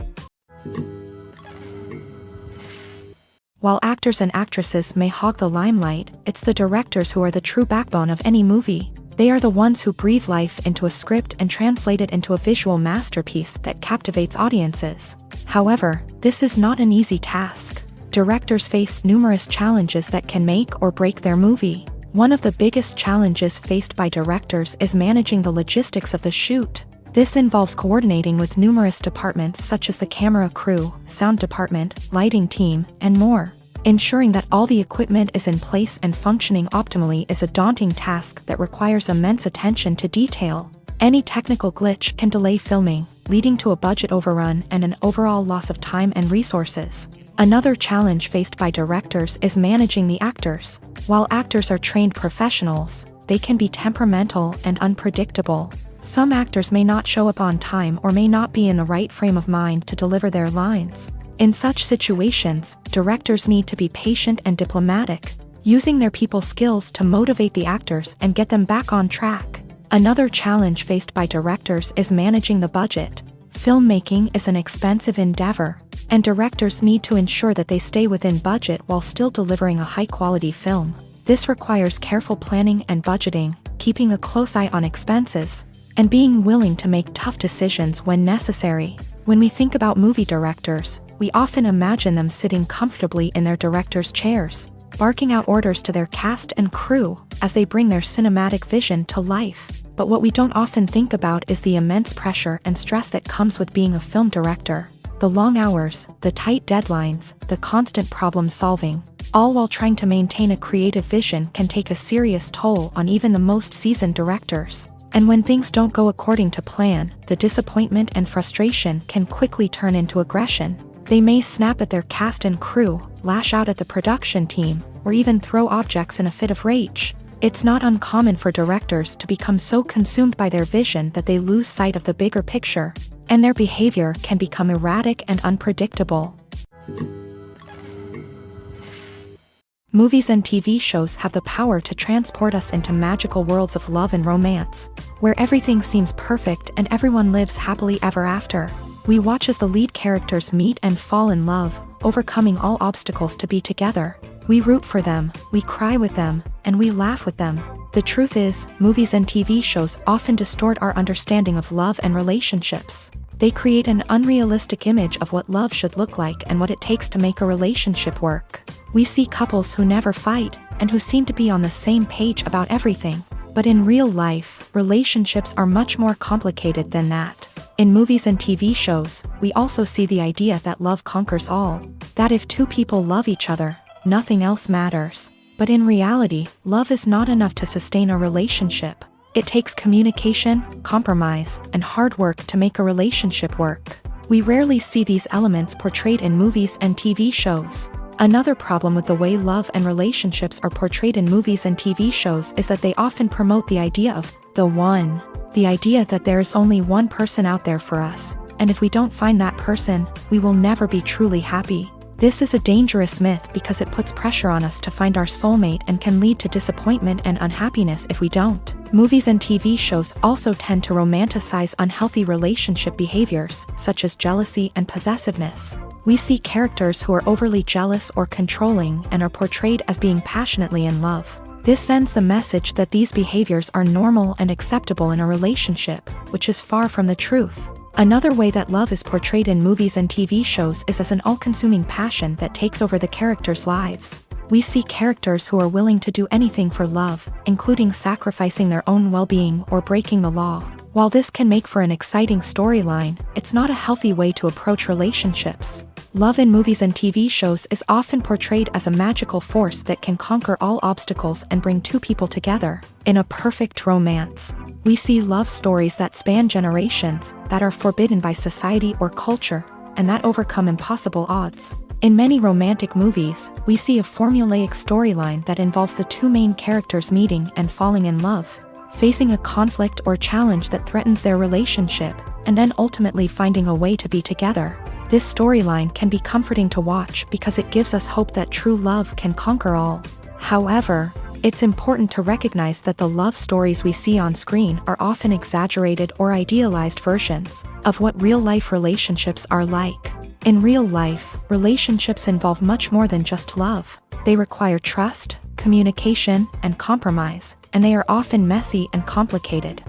Speaker 1: While actors and actresses may hog the limelight, it's the directors who are the true backbone of any movie. They are the ones who breathe life into a script and translate it into a visual masterpiece that captivates audiences. However, this is not an easy task. directors face numerous challenges that can make or break their movie. One of the biggest challenges faced by directors is managing the logistics of the shoot. This involves coordinating with numerous departments such as the camera crew, sound department, lighting team, and more. Ensuring that all the equipment is in place and functioning optimally is a daunting task that requires immense attention to detail. Any technical glitch can delay filming, leading to a budget overrun and an overall loss of time and resources. Another challenge faced by directors is managing the actors. While actors are trained professionals, they can be temperamental and unpredictable. Some actors may not show up on time or may not be in the right frame of mind to deliver their lines. In such situations, directors need to be patient and diplomatic, using their people skills to motivate the actors and get them back on track. Another challenge faced by directors is managing the budget. Filmmaking is an expensive endeavor, and directors need to ensure that they stay within budget while still delivering a high-quality film. This requires careful planning and budgeting, keeping a close eye on expenses, and being willing to make tough decisions when necessary. When we think about movie directors, we often imagine them sitting comfortably in their director's chairs, barking out orders to their cast and crew as they bring their cinematic vision to life. But what we don't often think about is the immense pressure and stress that comes with being a film director. The long hours, the tight deadlines, the constant problem solving, all while trying to maintain a creative vision can take a serious toll on even the most seasoned directors. And when things don't go according to plan, the disappointment and frustration can quickly turn into aggression. They may snap at their cast and crew, lash out at the production team, or even throw objects in a fit of rage. It's not uncommon for directors to become so consumed by their vision that they lose sight of the bigger picture, and their behavior can become erratic and unpredictable. Movies and TV shows have the power to transport us into magical worlds of love and romance, where everything seems perfect and everyone lives happily ever after. We watch as the lead characters meet and fall in love, overcoming all obstacles to be together. We root for them, we cry with them, and we laugh with them. The truth is, movies and TV shows often distort our understanding of love and relationships. They create an unrealistic image of what love should look like and what it takes to make a relationship work. We see couples who never fight, and who seem to be on the same page about everything. But in real life, relationships are much more complicated than that. In movies and TV shows, we also see the idea that love conquers all. That if two people love each other, nothing else matters. But in reality, love is not enough to sustain a relationship. It takes communication, compromise, and hard work to make a relationship work. We rarely see these elements portrayed in movies and TV shows. Another problem with the way love and relationships are portrayed in movies and TV shows is that they often promote the idea of the one. The idea that there is only one person out there for us, and if we don't find that person, we will never be truly happy. This is a dangerous myth because it puts pressure on us to find our soulmate and can lead to disappointment and unhappiness if we don't. Movies and TV shows also tend to romanticize unhealthy relationship behaviors, such as jealousy and possessiveness. We see characters who are overly jealous or controlling and are portrayed as being passionately in love. This sends the message that these behaviors are normal and acceptable in a relationship, which is far from the truth. Another way that love is portrayed in movies and TV shows is as an all-consuming passion that takes over the characters' lives. We see characters who are willing to do anything for love, including sacrificing their own well-being or breaking the law. While this can make for an exciting storyline, it's not a healthy way to approach relationships. Love in movies and TV shows is often portrayed as a magical force that can conquer all obstacles and bring two people together. In a perfect romance, we see love stories that span generations, that are forbidden by society or culture, and that overcome impossible odds. In many romantic movies, we see a formulaic storyline that involves the two main characters meeting and falling in love, facing a conflict or challenge that threatens their relationship, and then ultimately finding a way to be together. This storyline can be comforting to watch because it gives us hope that true love can conquer all. However, it's important to recognize that the love stories we see on screen are often exaggerated or idealized versions of what real-life relationships are like. In real life, relationships involve much more than just love. They require trust, communication, and compromise, and they are often messy and complicated.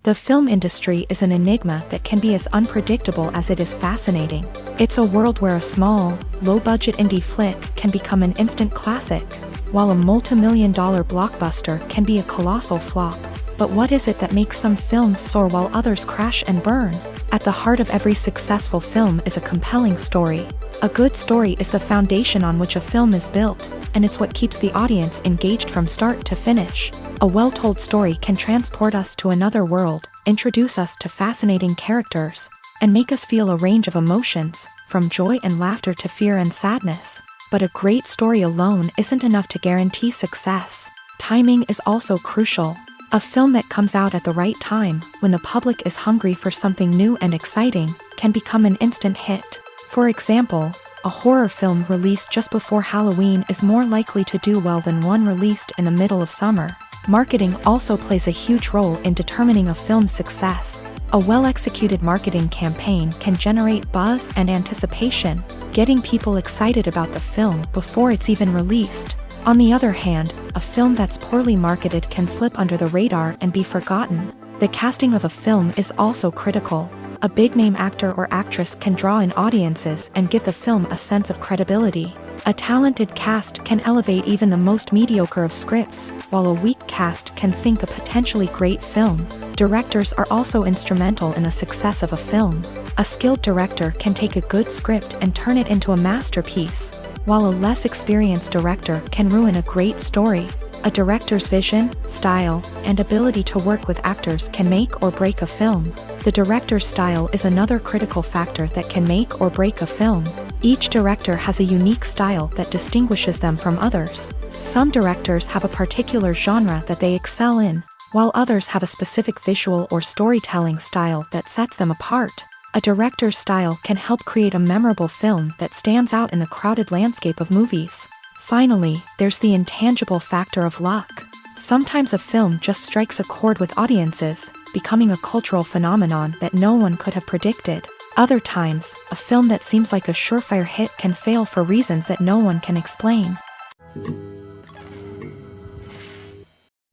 Speaker 1: The film industry is an enigma that can be as unpredictable as it is fascinating. It's a world where a small, low-budget indie flick can become an instant classic, while a multi-million-dollar blockbuster can be a colossal flop. But what is it that makes some films soar while others crash and burn? At the heart of every successful film is a compelling story. A good story is the foundation on which a film is built, and it's what keeps the audience engaged from start to finish. A well-told story can transport us to another world, introduce us to fascinating characters, and make us feel a range of emotions, from joy and laughter to fear and sadness. But a great story alone isn't enough to guarantee success. Timing is also crucial. A film that comes out at the right time, when the public is hungry for something new and exciting, can become an instant hit. For example, a horror film released just before Halloween is more likely to do well than one released in the middle of summer. Marketing also plays a huge role in determining a film's success. A well-executed marketing campaign can generate buzz and anticipation, getting people excited about the film before it's even released. On the other hand, a film that's poorly marketed can slip under the radar and be forgotten. The casting of a film is also critical. A big-name actor or actress can draw in audiences and give the film a sense of credibility. A talented cast can elevate even the most mediocre of scripts, while a weak cast can sink a potentially great film. Directors are also instrumental in the success of a film. A skilled director can take a good script and turn it into a masterpiece, while a less experienced director can ruin a great story. A director's vision, style, and ability to work with actors can make or break a film. The director's style is another critical factor that can make or break a film. Each director has a unique style that distinguishes them from others. Some directors have a particular genre that they excel in, while others have a specific visual or storytelling style that sets them apart. A director's style can help create a memorable film that stands out in the crowded landscape of movies. Finally, there's the intangible factor of luck. Sometimes a film just strikes a chord with audiences, becoming a cultural phenomenon that no one could have predicted. Other times, a film that seems like a surefire hit can fail for reasons that no one can explain.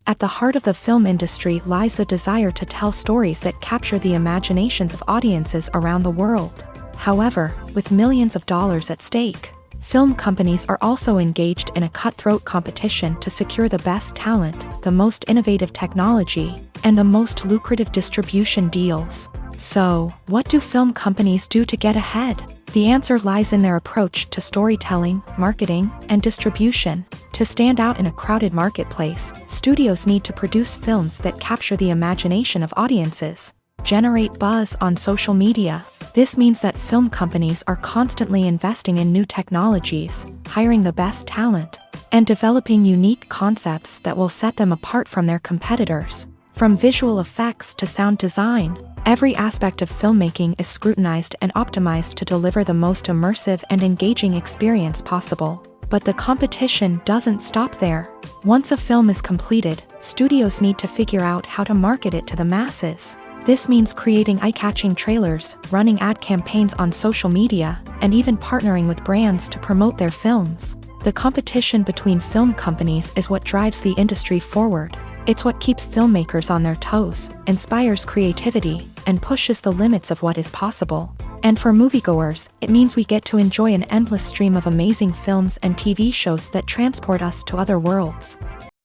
Speaker 1: At the heart of the film industry lies the desire to tell stories that capture the imaginations of audiences around the world. However, with millions of dollars at stake, film companies are also engaged in a cutthroat competition to secure the best talent, the most innovative technology, and the most lucrative distribution deals. So, what do film companies do to get ahead? The answer lies in their approach to storytelling, marketing, and distribution. To stand out in a crowded marketplace, studios need to produce films that capture the imagination of audiences, generate buzz on social media. This means that film companies are constantly investing in new technologies, hiring the best talent, and developing unique concepts that will set them apart from their competitors. From visual effects to sound design, every aspect of filmmaking is scrutinized and optimized to deliver the most immersive and engaging experience possible. But the competition doesn't stop there. Once a film is completed, studios need to figure out how to market it to the masses. This means creating eye-catching trailers, running ad campaigns on social media, and even partnering with brands to promote their films. The competition between film companies is what drives the industry forward. It's what keeps filmmakers on their toes, inspires creativity, and pushes the limits of what is possible. And for moviegoers, it means we get to enjoy an endless stream of amazing films and TV shows that transport us to other worlds.